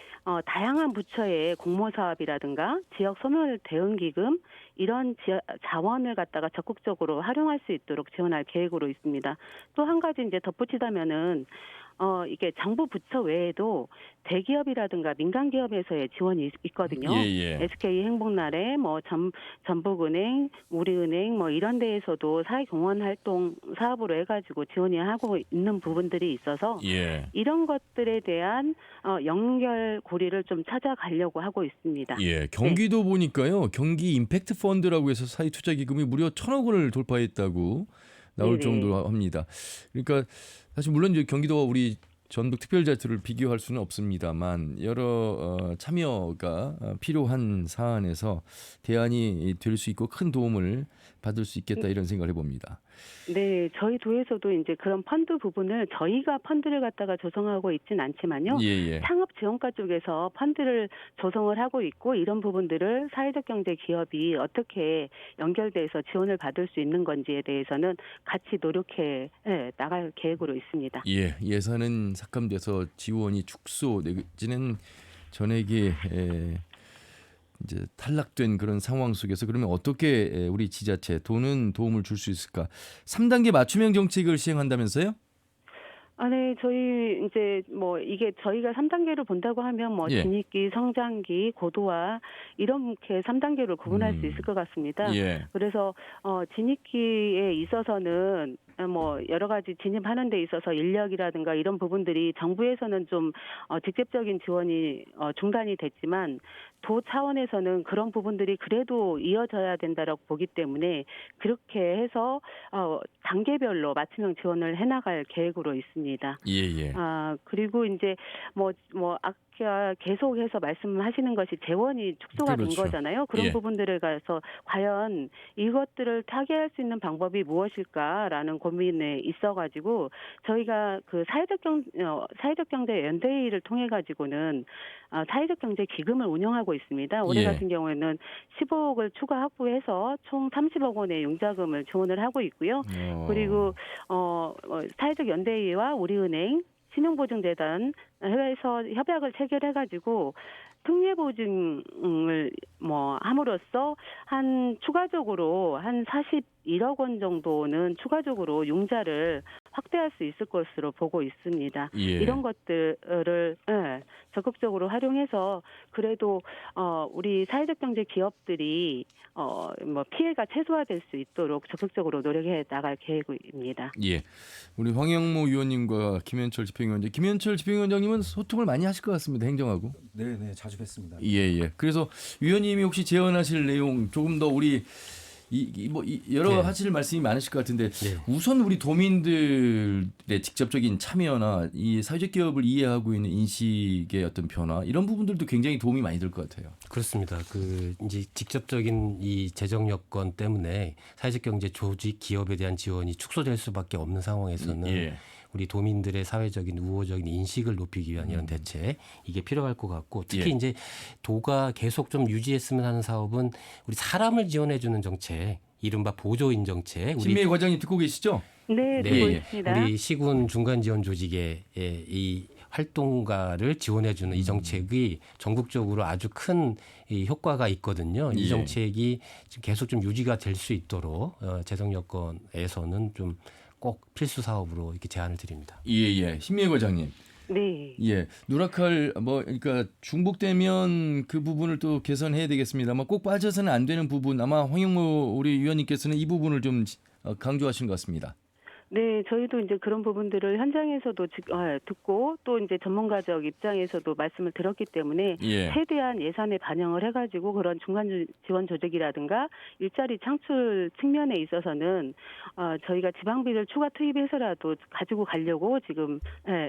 다양한 부처의 공모 사업이라든가 지역 소멸 대응 기금 이런 자원을 갖다가 적극적으로 활용할 수 있도록 지원할 계획으로 있습니다. 또 한 가지 이제 덧붙이자면은 이게 정부 부처 외에도 대기업이라든가 민간 기업에서의 지원이 있거든요. SK 행복나래, 전북은행, 우리은행 이런 데에서도 사회공헌 활동 사업으로 해가지고 지원이 하고 있는 부분들이 있어서 이런 것들에 대한 연결고리를 좀 찾아가려고 하고 있습니다. 경기도 보니까요. 경기 임팩트 펀드라고 해서 사회투자기금이 무려 1,000억 원을 돌파했다고 나올 정도로 합니다. 그러니까 사실 물론 이제 경기도가 우리 전북특별자치를 비교할 수는 없습니다만 여러 참여가 필요한 사안에서 대안이 될 수 있고 큰 도움을 받을 수 있겠다 이런 생각을 해봅니다. 네, 저희 도에서도 이제 그런 펀드 부분을 저희가 펀드를 갖다가 조성하고 있진 않지만요. 예. 창업지원과 쪽에서 펀드를 조성을 하고 있고 이런 부분들을 사회적 경제 기업이 어떻게 연결돼서 지원을 받을 수 있는 건지에 대해서는 같이 노력해 나갈 계획으로 있습니다. 예, 예산은 삭감돼서 지원이 축소 내지는 전액이 이제 탈락된 그런 상황 속에서 그러면 어떻게 우리 지자체 도는 도움을 줄 수 있을까? 3단계 맞춤형 정책을 시행한다면서요? 네, 저희 이제 뭐 이게 저희가 3단계로 본다고 하면 뭐 예. 진입기, 성장기, 고도화 이렇게 3단계로 구분할 수 있을 것 같습니다. 예. 그래서 진입기에 있어서는 뭐 여러 가지 진입하는 데 있어서 인력이라든가 이런 부분들이 정부에서는 좀 직접적인 지원이 중단이 됐지만 도 차원에서는 그런 부분들이 그래도 이어져야 된다라고 보기 때문에 그렇게 해서 단계별로 맞춤형 지원을 해나갈 계획으로 있습니다. 예. 그리고 이제 뭐 아까 계속해서 말씀하시는 것이 재원이 축소가 된 그렇죠. 거잖아요. 그런 예. 부분들에 가서 과연 이것들을 타개할 수 있는 방법이 무엇일까라는 고민에 있어가지고 저희가 그 사회적 경제 연대회의를 통해 가지고는 사회적 경제 기금을 운영하고 있습니다. 올해 예. 같은 경우에는 15억을 추가 확보해서 총 30억 원의 융자금을 지원을 하고 있고요. 그리고 사회적 연대회의와 우리은행 신용보증재단 해외에서 협약을 체결해가지고 특례보증을 함으로써 추가적으로 한 41억 원 정도는 추가적으로 융자를 확대할 수 있을 것으로 보고 있습니다. 예. 이런 것들을 적극적으로 활용해서 그래도 우리 사회적 경제 기업들이 피해가 최소화될 수 있도록 적극적으로 노력해 나갈 계획입니다. 예. 우리 황영모 의원님과 김현철 집행위원장님은 소통을 많이 하실 것 같습니다. 행정하고. 네, 자주 뵙습니다. 예. 그래서 위원님이 혹시 제언하실 내용 조금 더 우리 여러 하실 말씀이 많으실 것 같은데 우선 우리 도민들의 직접적인 참여나 이 사회적 기업을 이해하고 있는 인식의 어떤 변화 이런 부분들도 굉장히 도움이 많이 될 것 같아요. 그렇습니다. 이제 직접적인 이 재정 여건 때문에 사회적 경제 조직 기업에 대한 지원이 축소될 수밖에 없는 상황에서는 우리 도민들의 사회적인 우호적인 인식을 높이기 위한 이런 대책 이게 필요할 것 같고 특히 이제 도가 계속 좀 유지했으면 하는 사업은 우리 사람을 지원해주는 정책, 이른바 보조인 정책. 신미애 과장님 듣고 계시죠? 네, 듣고 있습니다. 우리 시군 중간 지원 조직의 이 활동가를 지원해주는 이 정책이 전국적으로 아주 큰 이 효과가 있거든요. 이 정책이 지금 계속 좀 유지가 될 수 있도록 재정 여건에서는 좀 꼭 필수 사업으로 이렇게 제안을 드립니다. 예. 신미애 과장님. 네. 예. 누락할 그러니까 중복되면 그 부분을 또 개선해야 되겠습니다만 꼭 빠져서는 안 되는 부분 아마 황영모 우리 위원님께서는 이 부분을 좀 강조하신 것 같습니다. 네, 저희도 이제 그런 부분들을 현장에서도 듣고 또 이제 전문가적 입장에서도 말씀을 들었기 때문에 최대한 예산에 반영을 해가지고 그런 중간 지원 조직이라든가 일자리 창출 측면에 있어서는 저희가 지방비를 추가 투입해서라도 가지고 가려고 지금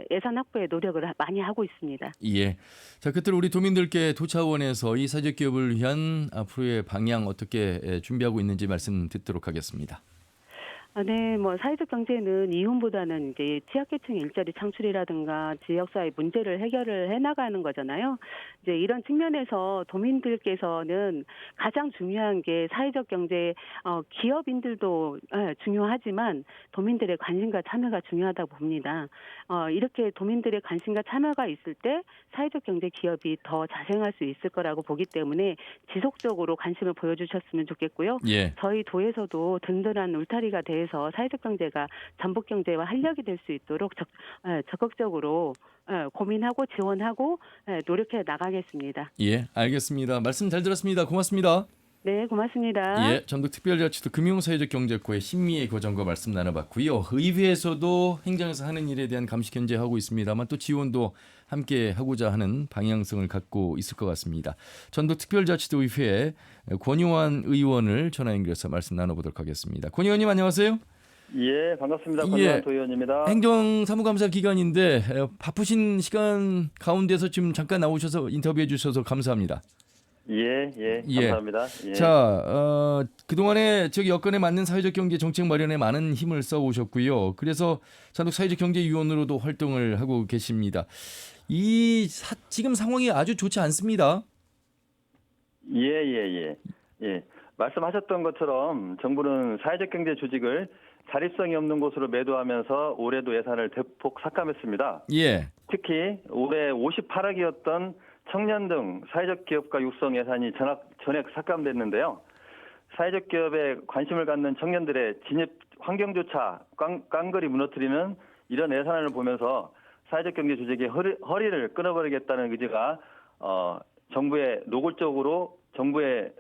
예산 확보에 노력을 많이 하고 있습니다. 예. 자, 끝으로 우리 도민들께 도 차원에서 이 사회적 기업을 위한 앞으로의 방향 어떻게 준비하고 있는지 말씀 듣도록 하겠습니다. 네, 사회적 경제는 이윤보다는 이제 취약계층 일자리 창출이라든가 지역사회 문제를 해결을 해나가는 거잖아요. 이제 이런 측면에서 도민들께서는 가장 중요한 게 사회적 경제, 기업인들도 중요하지만 도민들의 관심과 참여가 중요하다고 봅니다. 이렇게 도민들의 관심과 참여가 있을 때 사회적 경제 기업이 더 자생할 수 있을 거라고 보기 때문에 지속적으로 관심을 보여주셨으면 좋겠고요. 저희 도에서도 든든한 울타리가 돼서 사회적 경제가 전북 경제와 활력이 될 수 있도록 적극적으로 고민하고 지원하고 노력해 나가겠습니다. 예, 알겠습니다. 말씀 잘 들었습니다. 고맙습니다. 네, 고맙습니다. 예, 전북특별자치도 금융사회적경제과의 신미애 과장과 말씀 나눠봤고요. 의회에서도 행정에서 하는 일에 대한 감시 견제하고 있습니다만 또 지원도 함께 하고자 하는 방향성을 갖고 있을 것 같습니다. 전북특별자치도 의회 권요한 의원을 전화 연결해서 말씀 나눠보도록 하겠습니다. 권 의원님 안녕하세요. 예, 반갑습니다. 권한 예. 도의원입니다. 행정사무감사 기간인데 바쁘신 시간 가운데서 지금 잠깐 나오셔서 인터뷰해 주셔서 감사합니다. 예, 감사합니다. 예. 자, 그동안에 지역 여건에 맞는 사회적 경제 정책 마련에 많은 힘을 써 오셨고요. 그래서 전국 사회적 경제위원으로도 활동을 하고 계십니다. 지금 상황이 아주 좋지 않습니다. 예. 말씀하셨던 것처럼 정부는 사회적 경제 조직을 자립성이 없는 곳으로 매도하면서 올해도 예산을 대폭 삭감했습니다. 예. 특히 올해 58억이었던 청년 등 사회적 기업가 육성 예산이 전액 삭감됐는데요. 사회적 기업에 관심을 갖는 청년들의 진입 환경조차 깡그리 무너뜨리는 이런 예산을 보면서 사회적 경제 조직의 허리를 끊어버리겠다는 의지가 정부의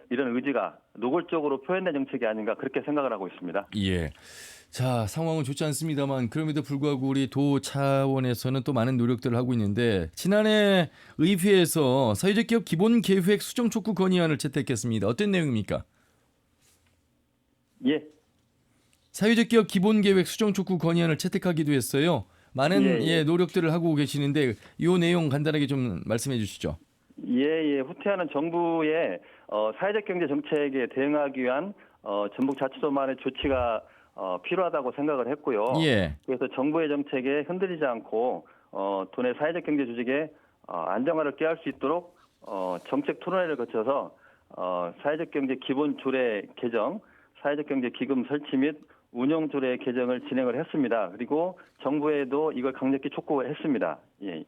이런 의지가 노골적으로 표현된 정책이 아닌가 그렇게 생각을 하고 있습니다. 예. 자, 상황은 좋지 않습니다만 그럼에도 불구하고 우리 도 차원에서는 또 많은 노력들을 하고 있는데 지난해 의회에서 사회적 기업 기본 계획 수정 촉구 건의안을 채택했습니다. 어떤 내용입니까? 예. 사회적 기업 기본 계획 수정 촉구 건의안을 채택하기도 했어요. 많은 노력들을 하고 계시는데 이 내용 간단하게 좀 말씀해 주시죠. 예. 후퇴하는 정부의 사회적 경제 정책에 대응하기 위한 전북자치도만의 조치가 필요하다고 생각을 했고요. 예. 그래서 정부의 정책에 흔들리지 않고 도내 사회적 경제 조직의 안정화를 꾀할 수 있도록 정책 토론회를 거쳐서 사회적 경제 기본 조례 개정, 사회적 경제 기금 설치 및 운영 조례 개정을 진행을 했습니다. 그리고 정부에도 이걸 강력히 촉구했습니다. 예.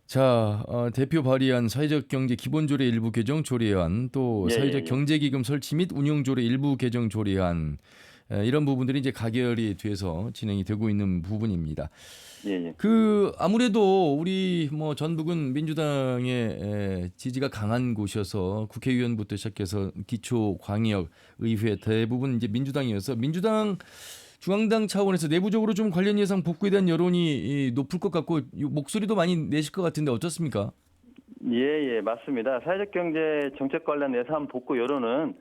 자, 대표 발의한 사회적 경제 기본 조례 일부 개정 조례안, 또 사회적 경제 기금 설치 및 운영 조례 일부 개정 조례안, 이런 부분들이 이제 가결이 돼서 진행이 되고 있는 부분입니다. 아무래도 우리 전북은 민주당의 지지가 강한 곳이어서 국회의원부터 시작해서 기초 광역 의회 대부분 이제 민주당이어서 민주당 중앙당 차원에서 내부적으로 좀 관련 예산 복구에 대한 여론이 높을 것 같고 목소리도 많이 내실 것 같은데 어떻습니까? 예, 맞습니다. 사회적 경제 정책 관련 예산 복구 여론은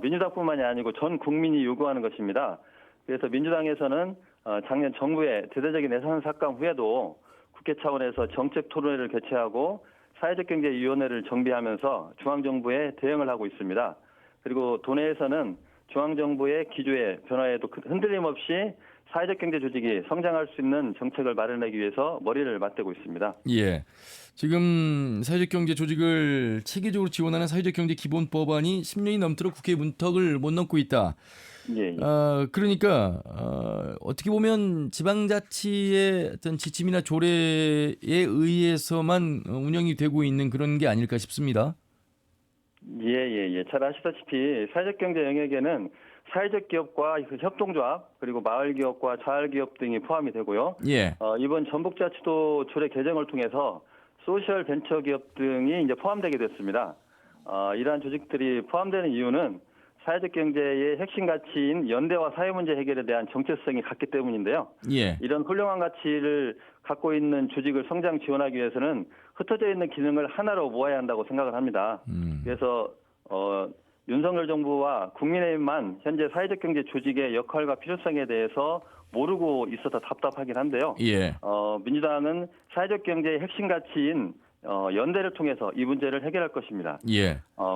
민주당뿐만이 아니고 전 국민이 요구하는 것입니다. 그래서 민주당에서는 작년 정부의 대대적인 예산 삭감 후에도 국회 차원에서 정책 토론회를 개최하고 사회적 경제위원회를 정비하면서 중앙정부에 대응을 하고 있습니다. 그리고 도내에서는 중앙정부의 기조의 변화에도 흔들림 없이 사회적 경제 조직이 성장할 수 있는 정책을 마련하기 위해서 머리를 맞대고 있습니다. 예. 지금 사회적 경제 조직을 체계적으로 지원하는 사회적 경제 기본법안이 10년이 넘도록 국회 문턱을 못 넘고 있다. 그러니까 어떻게 보면 지방자치의 어떤 지침이나 조례에 의해서만 운영이 되고 있는 그런 게 아닐까 싶습니다. 예. 잘 아시다시피 사회적 경제 영역에는 사회적 기업과 협동조합 그리고 마을기업과 자활기업 등이 포함이 되고요. 이번 전북자치도 조례 개정을 통해서 소셜 벤처기업 등이 이제 포함되게 됐습니다. 이러한 조직들이 포함되는 이유는 사회적 경제의 핵심 가치인 연대와 사회 문제 해결에 대한 정체성이 같기 때문인데요. 이런 훌륭한 가치를 갖고 있는 조직을 성장 지원하기 위해서는 흩어져 있는 기능을 하나로 모아야 한다고 생각을 합니다. 그래서 윤석열 정부와 국민의힘만 현재 사회적 경제 조직의 역할과 필요성에 대해서 모르고 있어서 답답하긴 한데요. 민주당은 사회적 경제의 핵심 가치인 연대를 통해서 이 문제를 해결할 것입니다.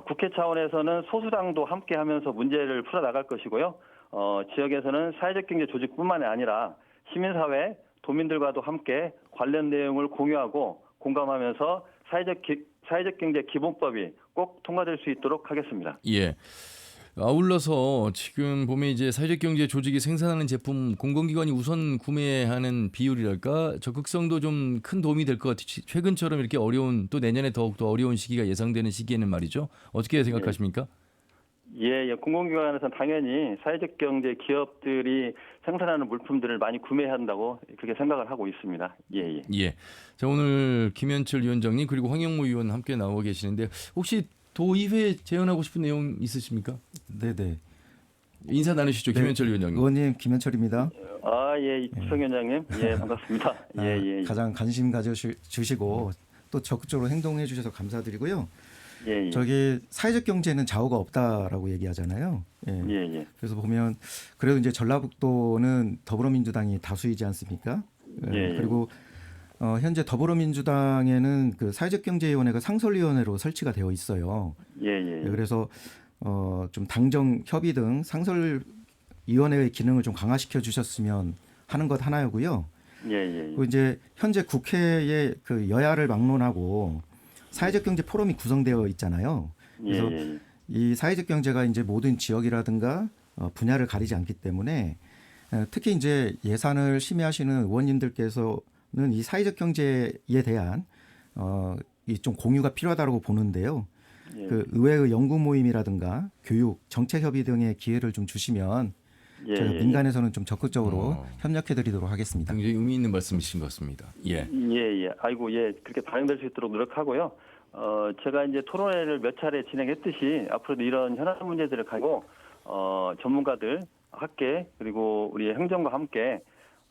국회 차원에서는 소수당도 함께하면서 문제를 풀어나갈 것이고요. 지역에서는 사회적 경제 조직뿐만이 아니라 시민사회, 도민들과도 함께 관련 내용을 공유하고 공감하면서 사회적 경제 기본법이 꼭 통과될 수 있도록 하겠습니다. 아울러서 지금 보면 이제 사회적 경제 조직이 생산하는 제품 공공기관이 우선 구매하는 비율이랄까 적극성도 좀 큰 도움이 될 것 같아요. 최근처럼 이렇게 어려운 또 내년에 더욱더 어려운 시기가 예상되는 시기에는 말이죠. 어떻게 생각하십니까? 공공기관에서는 당연히 사회적 경제 기업들이 생산하는 물품들을 많이 구매한다고 그렇게 생각을 하고 있습니다. 자, 오늘 김현철 위원장님 그리고 황영무 의원 함께 나오고 계시는데 혹시 도의회 제언하고 싶은 내용 있으십니까? 네네. 인사 나누시죠, 김현철 위원장님. 의원님 김현철입니다. 이주성 위원장님, 반갑습니다. 가장 관심 가져주시고 또 적극적으로 행동해 주셔서 감사드리고요. 예, 예. 저기 사회적 경제는 좌우가 없다라고 얘기하잖아요. 예. 예, 예. 그래서 보면 그래도 이제 전라북도는 더불어민주당이 다수이지 않습니까? 예, 예. 그리고 현재 더불어민주당에는 그 사회적경제위원회가 상설위원회로 설치가 되어 있어요. 예, 예. 그래서 좀 당정 협의 등 상설위원회의 기능을 좀 강화시켜 주셨으면 하는 것 하나였고요. 예, 예. 그리고 이제 현재 국회에 그 여야를 막론하고 사회적 경제 포럼이 구성되어 있잖아요. 그래서 예, 예. 이 사회적 경제가 이제 모든 지역이라든가 분야를 가리지 않기 때문에 특히 이제 예산을 심의하시는 의원님들께서는 이 사회적 경제에 대한 이 좀 공유가 필요하다고 보는데요. 예. 그 의회의 연구 모임이라든가 교육, 정책 협의 등의 기회를 좀 주시면 예, 제가 예. 민간에서는 좀 적극적으로 협력해드리도록 하겠습니다. 굉장히 의미 있는 말씀이신 것 같습니다. 예. 예, 예. 아이고, 예. 그렇게 반영될 수 있도록 노력하고요. 제가 이제 토론회를 몇 차례 진행했듯이 앞으로도 이런 현안 문제들을 가지고 전문가들, 학계 그리고 우리 행정과 함께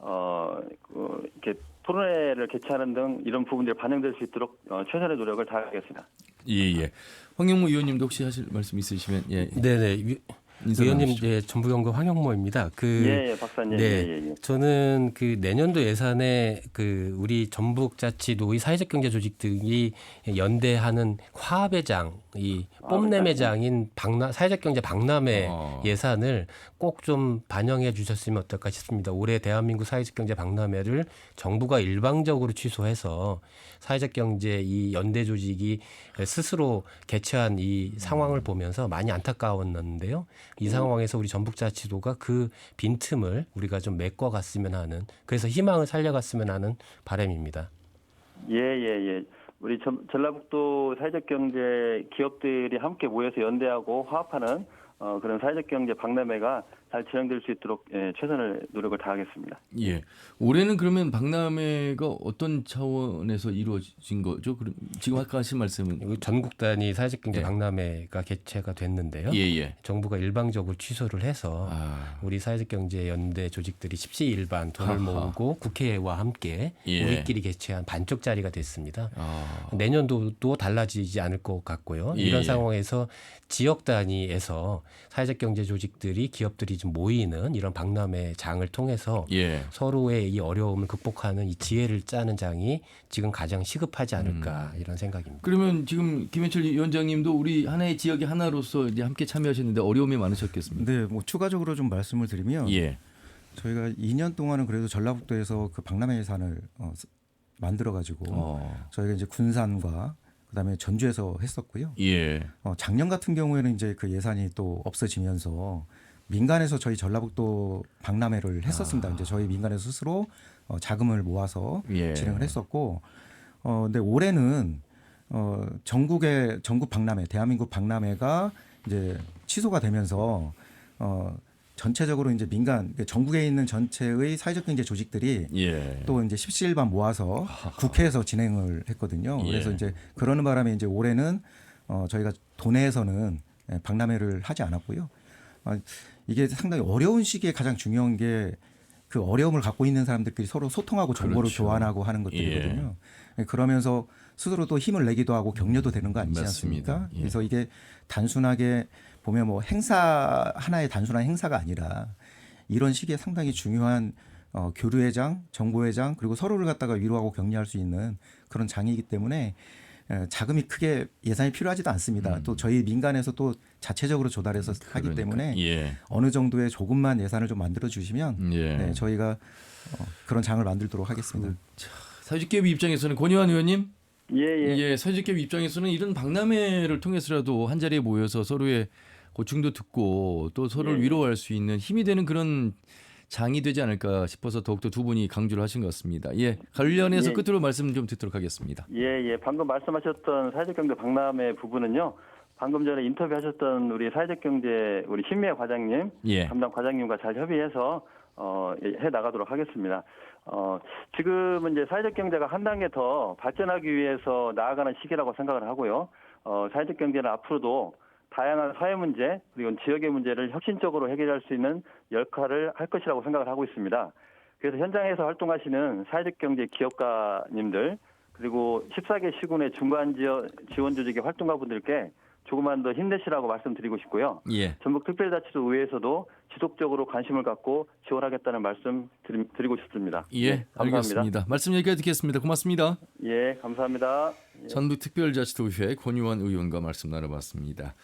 이렇게 토론회를 개최하는 등 이런 부분들이 반영될 수 있도록 최선의 노력을 다하겠습니다. 예. 황영무 의원님도 혹시 하실 말씀 있으시면 예. 네네. 의원님, 예, 전북연구 황영모입니다. 예, 박사님. 네, 예. 저는 그 내년도 예산에 그 우리 전북자치도의 사회적 경제 조직 등이 연대하는 화합회장, 이 뽐내매장인 사회적 경제 박람회 예산을 꼭 좀 반영해 주셨으면 어떨까 싶습니다. 올해 대한민국 사회적 경제 박람회를 정부가 일방적으로 취소해서 사회적 경제 이 연대 조직이 스스로 개최한 이 상황을 보면서 많이 안타까웠는데요. 이 상황에서 우리 전북자치도가 그 빈틈을 우리가 좀 메꿔갔으면 하는, 그래서 희망을 살려갔으면 하는 바람입니다. 예. 우리 전라북도 사회적 경제 기업들이 함께 모여서 연대하고 화합하는 그런 사회적 경제 박람회가 잘 진행될 수 있도록 최선의 노력을 다하겠습니다. 예. 올해는 그러면 박람회가 어떤 차원에서 이루어진 거죠? 그럼 지금 아까 하신 말씀은 전국 단위 사회적 경제 박람회가 개최가 됐는데요. 예. 정부가 일방적으로 취소를 해서 우리 사회적 경제 연대 조직들이 십시일반 돈을 모으고 국회와 함께 우리끼리 개최한 반쪽짜리가 됐습니다. 내년도도 달라지지 않을 것 같고요. 이런 상황에서 지역 단위에서 사회적 경제 조직들이 기업들이 좀 모이는 이런 박람회 장을 통해서 서로의 이 어려움을 극복하는 이 지혜를 짜는 장이 지금 가장 시급하지 않을까 이런 생각입니다. 그러면 지금 김현철 위원장님도 우리 하나의 지역의 하나로서 이제 함께 참여하셨는데 어려움이 많으셨겠습니다. 네, 뭐 추가적으로 좀 말씀을 드리면 저희가 2년 동안은 그래도 전라북도에서 그 박람회 예산을 만들어 가지고 저희가 이제 군산과 그다음에 전주에서 했었고요. 작년 같은 경우에는 이제 그 예산이 또 없어지면서 민간에서 저희 전라북도 박람회를 했었습니다. 이제 저희 민간에서 스스로 자금을 모아서 진행을 했었고, 근데 올해는 전국 박람회, 대한민국 박람회가 이제 취소가 되면서 전체적으로 이제 민간 전국에 있는 전체의 사회적 경제 조직들이 또 이제 십시일반 모아서 국회에서 진행을 했거든요. 그래서 이제 그러는 바람에 이제 올해는 저희가 도내에서는 박람회를 하지 않았고요. 이게 상당히 어려운 시기에 가장 중요한 게 그 어려움을 갖고 있는 사람들끼리 서로 소통하고 정보를 교환하고 하는 것들이거든요. 그러면서 스스로 또 힘을 내기도 하고 격려도 되는 거 아니지 않습니까? 그래서 이게 단순하게 보면 뭐 하나의 단순한 행사가 아니라 이런 시기에 상당히 중요한 교류회장, 정보회장 그리고 서로를 갖다가 위로하고 격려할 수 있는 그런 장이기 때문에 자금이 크게 예산이 필요하지도 않습니다. 또 저희 민간에서 또 자체적으로 조달해서 하기 때문에 어느 정도의 조금만 예산을 좀 만들어 주시면 저희가 그런 장을 만들도록 하겠습니다. 사회적 기업 입장에서는 권유한 의원님, 예. 사회적 기업 입장에서는 이런 박람회를 통해서라도 한 자리에 모여서 서로의 고충도 듣고 또 서로를 위로할 수 있는 힘이 되는 그런 장이 되지 않을까 싶어서 더욱더 두 분이 강조를 하신 것 같습니다. 관련해서 끝으로 말씀 좀 듣도록 하겠습니다. 방금 말씀하셨던 사회적 경제 박람회 부분은요. 방금 전에 인터뷰하셨던 우리 사회적 경제 우리 신미애 과장님, 담당 과장님과 잘 협의해서 해 나가도록 하겠습니다. 지금은 이제 사회적 경제가 한 단계 더 발전하기 위해서 나아가는 시기라고 생각을 하고요. 사회적 경제는 앞으로도 다양한 사회 문제 그리고 지역의 문제를 혁신적으로 해결할 수 있는 역할을 할 것이라고 생각을 하고 있습니다. 그래서 현장에서 활동하시는 사회적 경제 기업가님들 그리고 14개 시군의 중간 지원 조직의 활동가분들께 조금만 더 힘내시라고 말씀드리고 싶고요. 예. 전북특별자치도 의회에서도 지속적으로 관심을 갖고 지원하겠다는 말씀 드리고 싶습니다. 예, 네, 감사합니다. 알겠습니다. 말씀 여기까지 듣겠습니다. 고맙습니다. 예, 감사합니다. 예. 전북특별자치도의회 권유환 의원과 말씀 나눠봤습니다.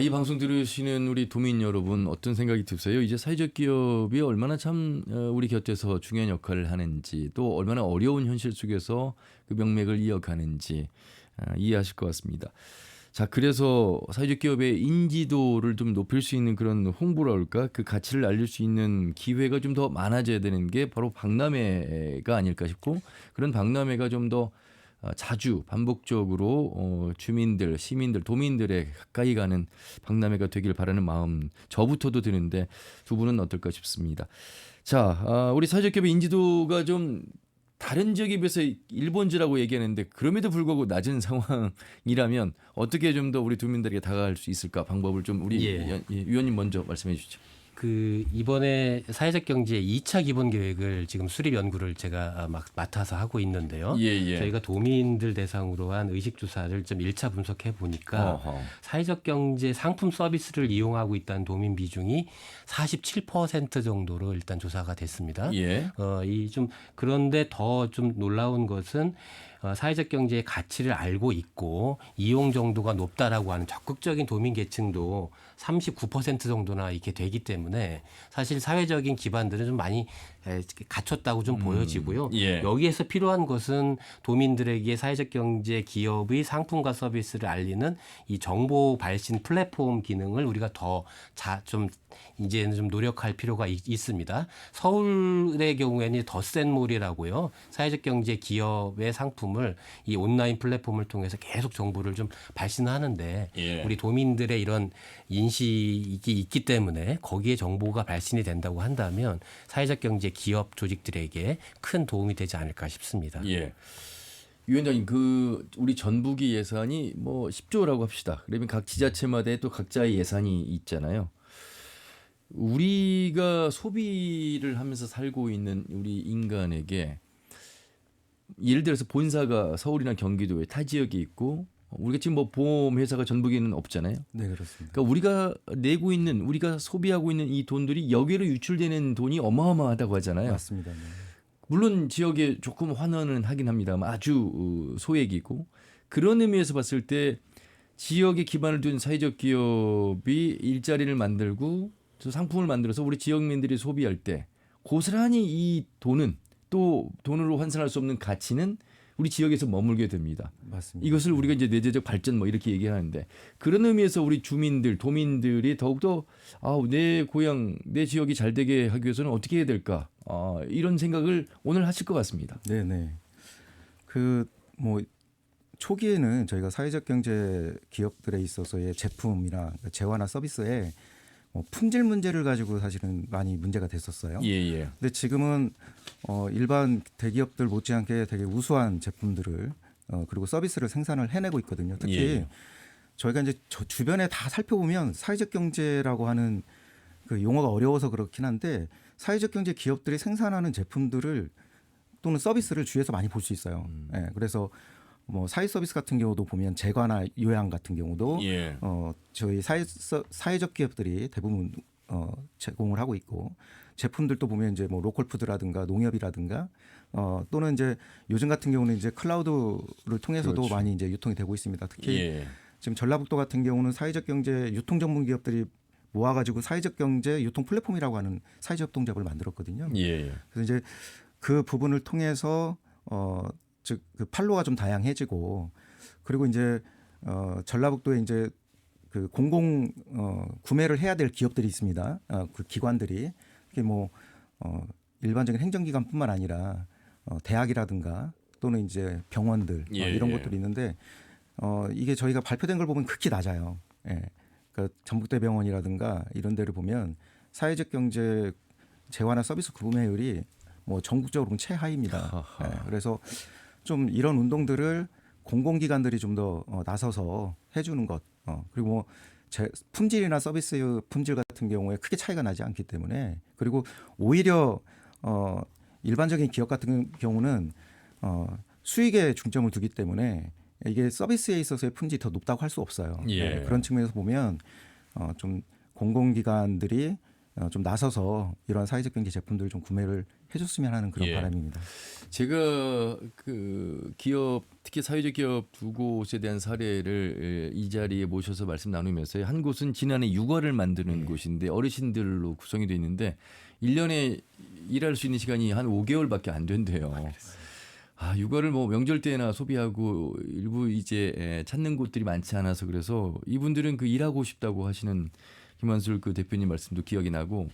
이 방송 들으시는 우리 도민 여러분 어떤 생각이 드세요? 이제 사회적 기업이 얼마나 참 우리 곁에서 중요한 역할을 하는지 또 얼마나 어려운 현실 속에서 그 명맥을 이어가는지 이해하실 것 같습니다. 자, 그래서 사회적 기업의 인지도를 좀 높일 수 있는 그런 홍보라 할까? 그 가치를 알릴 수 있는 기회가 좀 더 많아져야 되는 게 바로 박람회가 아닐까 싶고, 그런 박람회가 좀 더 자주 반복적으로 주민들, 시민들, 도민들의 가까이 가는 박람회가 되길 바라는 마음 저부터도 드는데 두 분은 어떨까 싶습니다. 자, 우리 사회적 기업의 인지도가 좀 다른 지역에 비해서 일본지라고 얘기하는데 그럼에도 불구하고 낮은 상황이라면 어떻게 좀 더 우리 도민들에게 다가갈 수 있을까? 방법을 좀 우리 위원님 먼저 말씀해 주시죠. 그 이번에 사회적 경제 2차 기본 계획을 지금 수립 연구를 제가 맡아서 하고 있는데요. 저희가 도민들 대상으로 한 의식 조사를 좀 1차 분석해 보니까 사회적 경제 상품 서비스를 이용하고 있다는 도민 비중이 47% 정도로 일단 조사가 됐습니다. 이 좀 그런데 더 좀 놀라운 것은 사회적 경제의 가치를 알고 있고 이용 정도가 높다라고 하는 적극적인 도민 계층도 39% 정도나 이렇게 되기 때문에 사실 사회적인 기반들은 좀 많이 갖췄다고 좀 보여지고요. 여기에서 필요한 것은 도민들에게 사회적 경제 기업의 상품과 서비스를 알리는 이 정보 발신 플랫폼 기능을 우리가 더 좀 이제는 좀 노력할 필요가 있습니다. 서울의 경우에는 덧센몰이라고요. 사회적 경제 기업의 상품을 이 온라인 플랫폼을 통해서 계속 정보를 좀 발신하는데 우리 도민들의 이런 인식이 있기 때문에 거기에 정보가 발신이 된다고 한다면 사회적 경제 기업 조직들에게 큰 도움이 되지 않을까 싶습니다. 위원장님, 우리 전북이 예산이 뭐 10조라고 합시다. 그러면 각 지자체마다 또 각자의 예산이 있잖아요. 우리가 소비를 하면서 살고 있는 우리 인간에게 예를 들어서 본사가 서울이나 경기도에 타 지역에 있고 우리가 지금 뭐 보험 회사가 전북에는 없잖아요. 네, 그렇습니다. 그러니까 우리가 내고 있는, 우리가 소비하고 있는 이 돈들이 여기로 유출되는 돈이 어마어마하다고 하잖아요. 맞습니다. 네. 물론 지역에 조금 환원은 하긴 합니다만 아주 소액이고, 그런 의미에서 봤을 때 지역에 기반을 둔 사회적 기업이 일자리를 만들고 상품을 만들어서 우리 지역민들이 소비할 때 고스란히 이 돈은 또 돈으로 환산할 수 없는 가치는 우리 지역에서 머물게 됩니다. 맞습니다. 이것을 우리가 이제 내재적 발전 뭐 이렇게 얘기하는데, 그런 의미에서 우리 주민들, 도민들이 더욱더 내 고향, 내 지역이 잘 되게 하기 위해서는 어떻게 해야 될까? 이런 생각을 오늘 하실 것 같습니다. 네네. 초기에는 저희가 사회적 경제 기업들에 있어서의 제품이나 재화나 서비스에 품질 문제를 가지고 사실은 많이 문제가 됐었어요. 근데 지금은 일반 대기업들 못지않게 되게 우수한 제품들을 그리고 서비스를 생산을 해내고 있거든요. 특히 저희가 이제 주변에 다 살펴보면 사회적 경제라고 하는 그 용어가 어려워서 그렇긴 한데 사회적 경제 기업들이 생산하는 제품들을 또는 서비스를 주위에서 많이 볼 수 있어요. 그래서 뭐 사회 서비스 같은 경우도 보면 제과나 요양 같은 경우도 저희 사회적 기업들이 대부분 제공을 하고 있고, 제품들도 보면 이제 뭐 로컬 푸드라든가 농협이라든가 또는 이제 요즘 같은 경우는 이제 클라우드를 통해서도 많이 이제 유통이 되고 있습니다. 특히 지금 전라북도 같은 경우는 사회적 경제 유통 전문 기업들이 모아가지고 사회적 경제 유통 플랫폼이라고 하는 사회적 협동조합을 만들었거든요. 그래서 이제 그 부분을 통해서 즉 그 판로가 좀 다양해지고, 그리고 이제 전라북도에 이제 그 공공 구매를 해야 될 기업들이 있습니다. 그 기관들이 이게 뭐 일반적인 행정기관뿐만 아니라 대학이라든가 또는 이제 병원들 이런 것들이 있는데 이게 저희가 발표된 걸 보면 극히 낮아요. 그러니까 전북대병원이라든가 이런 데를 보면 사회적 경제 재화나 서비스 구매율이 뭐 전국적으로 최하위입니다. 그래서 좀 이런 운동들을 공공기관들이 좀 더 나서서 해주는 것, 그리고 뭐 품질이나 서비스 품질 같은 경우에 크게 차이가 나지 않기 때문에, 그리고 오히려 일반적인 기업 같은 경우는 수익에 중점을 두기 때문에 이게 서비스에 있어서의 품질이 더 높다고 할 수 없어요. 예. 네, 그런 측면에서 보면 좀 공공기관들이 좀 나서서 이러한 사회적 경제 제품들을 좀 구매를 해줬으면 하는 그런 바람입니다. 제가 그 기업, 특히 사회적 기업 두 곳에 대한 사례를 이 자리에 모셔서 말씀 나누면서 한 곳은 지난해 육아를 만드는 곳인데 어르신들로 구성이 돼 있는데 1년에 일할 수 있는 시간이 한 5개월밖에 안 된대요. 육아를 뭐 명절 때나 소비하고 일부 이제 찾는 곳들이 많지 않아서 그래서 이분들은 그 일하고 싶다고 하시는 김한술 그 대표님 말씀도 기억이 나고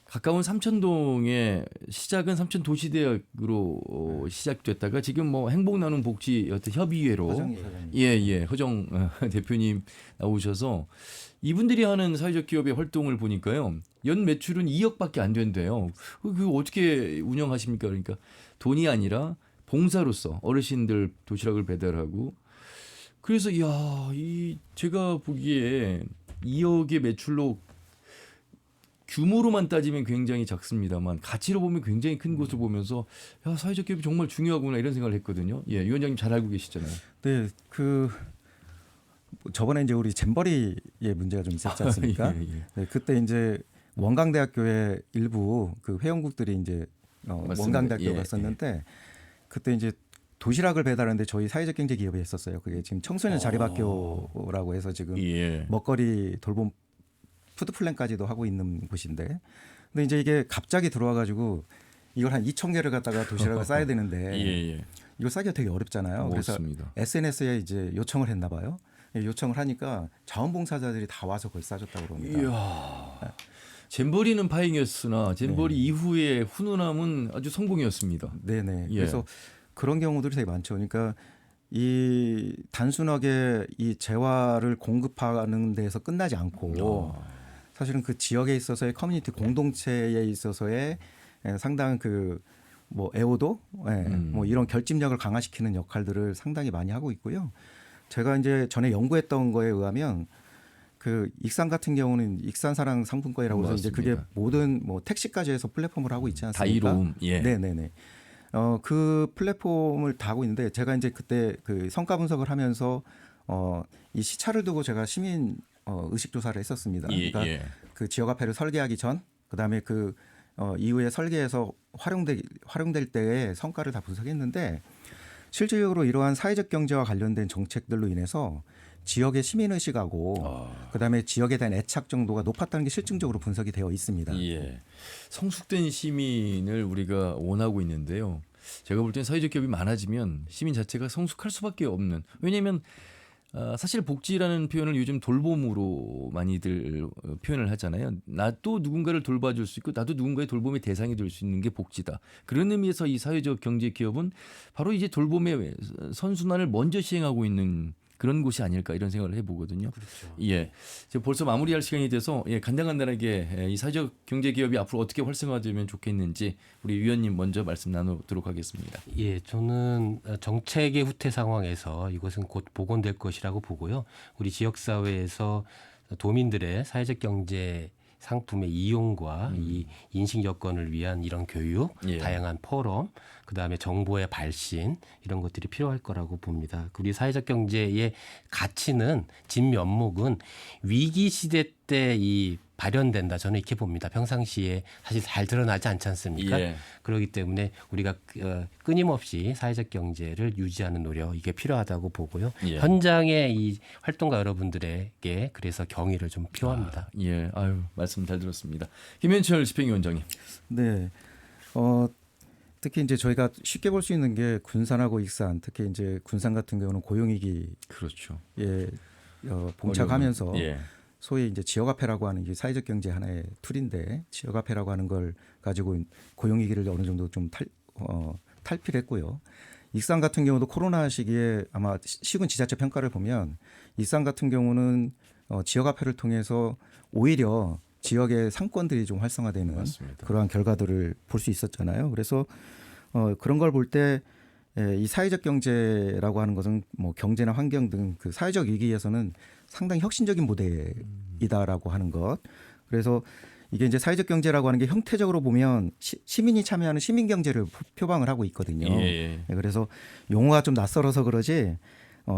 가까운 삼천동의 시작은 삼천 도시대학으로 시작됐다가 지금 뭐 행복나눔 복지 어떤 협의회로 허정 대표님 나오셔서 이분들이 하는 사회적 기업의 활동을 보니까요 연 매출은 2억밖에 안 된대요. 그 어떻게 운영하십니까? 그러니까 돈이 아니라 봉사로서 어르신들 도시락을 배달하고 그래서 제가 보기에 2억의 매출로 규모로만 따지면 굉장히 작습니다만 가치로 보면 굉장히 큰 것을 보면서 사회적 기업이 정말 중요하구나 이런 생각을 했거든요. 예, 위원장님 잘 알고 계시잖아요. 네, 저번에 이제 우리 잼버리의 문제가 좀 있었지 않습니까? 네, 그때 이제 원광대학교의 일부 그 회원국들이 이제 원광대학교에 갔었는데 그때 이제 도시락을 배달하는데 저희 사회적 경제 기업이 했었어요. 그게 지금 청소년 자립학교라고 해서 지금 먹거리 돌봄 푸드 플랜까지도 하고 있는 곳인데, 근데 이제 이게 갑자기 들어와 가지고 이걸 한 2,000개를 갖다가 도시락을 싸야 되는데 이거 싸기가 되게 어렵잖아요. 그래서 SNS에 이제 요청을 했나 봐요. 요청을 하니까 자원봉사자들이 다 와서 그걸 싸줬다고 그럽니다. 잼버리는 파행이었으나 잼버리 이후에 훈훈함은 아주 성공이었습니다. 네네. 그래서 그런 경우들이 되게 많죠. 그러니까 이 단순하게 이 재화를 공급하는 데에서 끝나지 않고 사실은 그 지역에 있어서의 커뮤니티 공동체에 있어서의 상당한 뭐 애호도, 뭐 이런 결집력을 강화시키는 역할들을 상당히 많이 하고 있고요. 제가 이제 전에 연구했던 거에 의하면 그 익산 같은 경우는 익산사랑 상품권이라고 해서 이제 그게 모든 뭐 택시까지 해서 플랫폼을 하고 있지 않습니까? 다이로움. 네네네. 그 플랫폼을 다 하고 있는데 제가 이제 그때 그 성과 분석을 하면서 이 시차를 두고 제가 시민 의식 조사를 했었습니다. 그러니까 그 지역화폐를 설계하기 전, 그다음에 그 이후에 설계해서 활용될 때의 성과를 다 분석했는데 실질적으로 이러한 사회적 경제와 관련된 정책들로 인해서 지역의 시민 의식하고 그다음에 지역에 대한 애착 정도가 높았다는 게 실증적으로 분석이 되어 있습니다. 성숙된 시민을 우리가 원하고 있는데요. 제가 볼 땐 사회적 기업이 많아지면 시민 자체가 성숙할 수밖에 없는. 왜냐하면 사실 복지라는 표현을 요즘 돌봄으로 많이들 표현을 하잖아요. 나도 누군가를 돌봐줄 수 있고 나도 누군가의 돌봄의 대상이 될 수 있는 게 복지다. 그런 의미에서 이 사회적 경제 기업은 바로 이제 돌봄의 선순환을 먼저 시행하고 있는 그런 곳이 아닐까 이런 생각을 해보거든요. 그렇죠. 지금 벌써 마무리할 시간이 돼서 간단하게 이 사회적 경제 기업이 앞으로 어떻게 활성화되면 좋겠는지 우리 위원님 먼저 말씀 나누도록 하겠습니다. 저는 정책의 후퇴 상황에서 이것은 곧 복원될 것이라고 보고요. 우리 지역 사회에서 도민들의 사회적 경제 상품의 이용과 이 인식 여건을 위한 이런 교육, 다양한 포럼, 그다음에 정보의 발신 이런 것들이 필요할 거라고 봅니다. 우리 사회적 경제의 가치는 진면목은 위기 시대 때 이 발현된다. 저는 이렇게 봅니다. 평상시에 사실 잘 드러나지 않지 않습니까? 그렇기 때문에 우리가 끊임없이 사회적 경제를 유지하는 노력 이게 필요하다고 보고요. 현장의 이 활동가 여러분들에게 그래서 경의를 좀 표합니다. 말씀 잘 들었습니다. 김현철 집행위원장님. 네. 특히 이제 저희가 쉽게 볼 수 있는 게 군산하고 익산, 특히 이제 군산 같은 경우는 고용위기 봉착하면서 소위 이제 지역화폐라고 하는 게 사회적 경제 하나의 툴인데 지역화폐라고 하는 걸 가지고 고용위기를 어느 정도 좀 탈피했고요. 익산 같은 경우도 코로나 시기에 아마 시군 지자체 평가를 보면 익산 같은 경우는 지역화폐를 통해서 오히려 지역의 상권들이 좀 활성화되는 그러한 결과들을 볼 수 있었잖아요. 그래서 그런 걸 볼 때 이 사회적 경제라고 하는 것은 뭐 경제나 환경 등 그 사회적 위기에서는 상당히 혁신적인 모델이다라고 하는 것. 그래서 이게 이제 사회적 경제라고 하는 게 형태적으로 보면 시민이 참여하는 시민 경제를 표방을 하고 있거든요. 네, 그래서 용어가 좀 낯설어서 그러지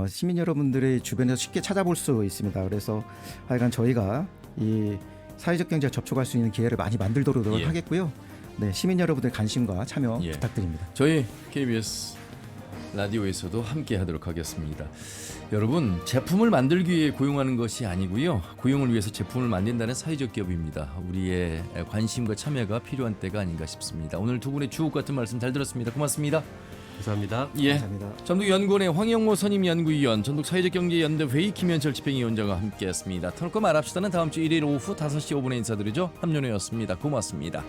시민 여러분들의 주변에서 쉽게 찾아볼 수 있습니다. 그래서 하여간 저희가 이 사회적 경제에 접촉할 수 있는 기회를 많이 만들도록 노력하겠고요. 네, 시민 여러분들의 관심과 참여 부탁드립니다. 저희 KBS 라디오에서도 함께 하도록 하겠습니다. 여러분, 제품을 만들기 위해 고용하는 것이 아니고요. 고용을 위해서 제품을 만든다는 사회적 기업입니다. 우리의 관심과 참여가 필요한 때가 아닌가 싶습니다. 오늘 두 분의 주옥 같은 말씀 잘 들었습니다. 고맙습니다. 감사합니다. 감사합니다. 전북연구원의 황영모 선임연구위원, 전북사회적경제연대 회의 김현철 집행위원장과 함께했습니다. 터놓고 말합시다는 다음 주 일요일 오후 5시 5분에 인사드리죠. 함윤호였습니다. 고맙습니다.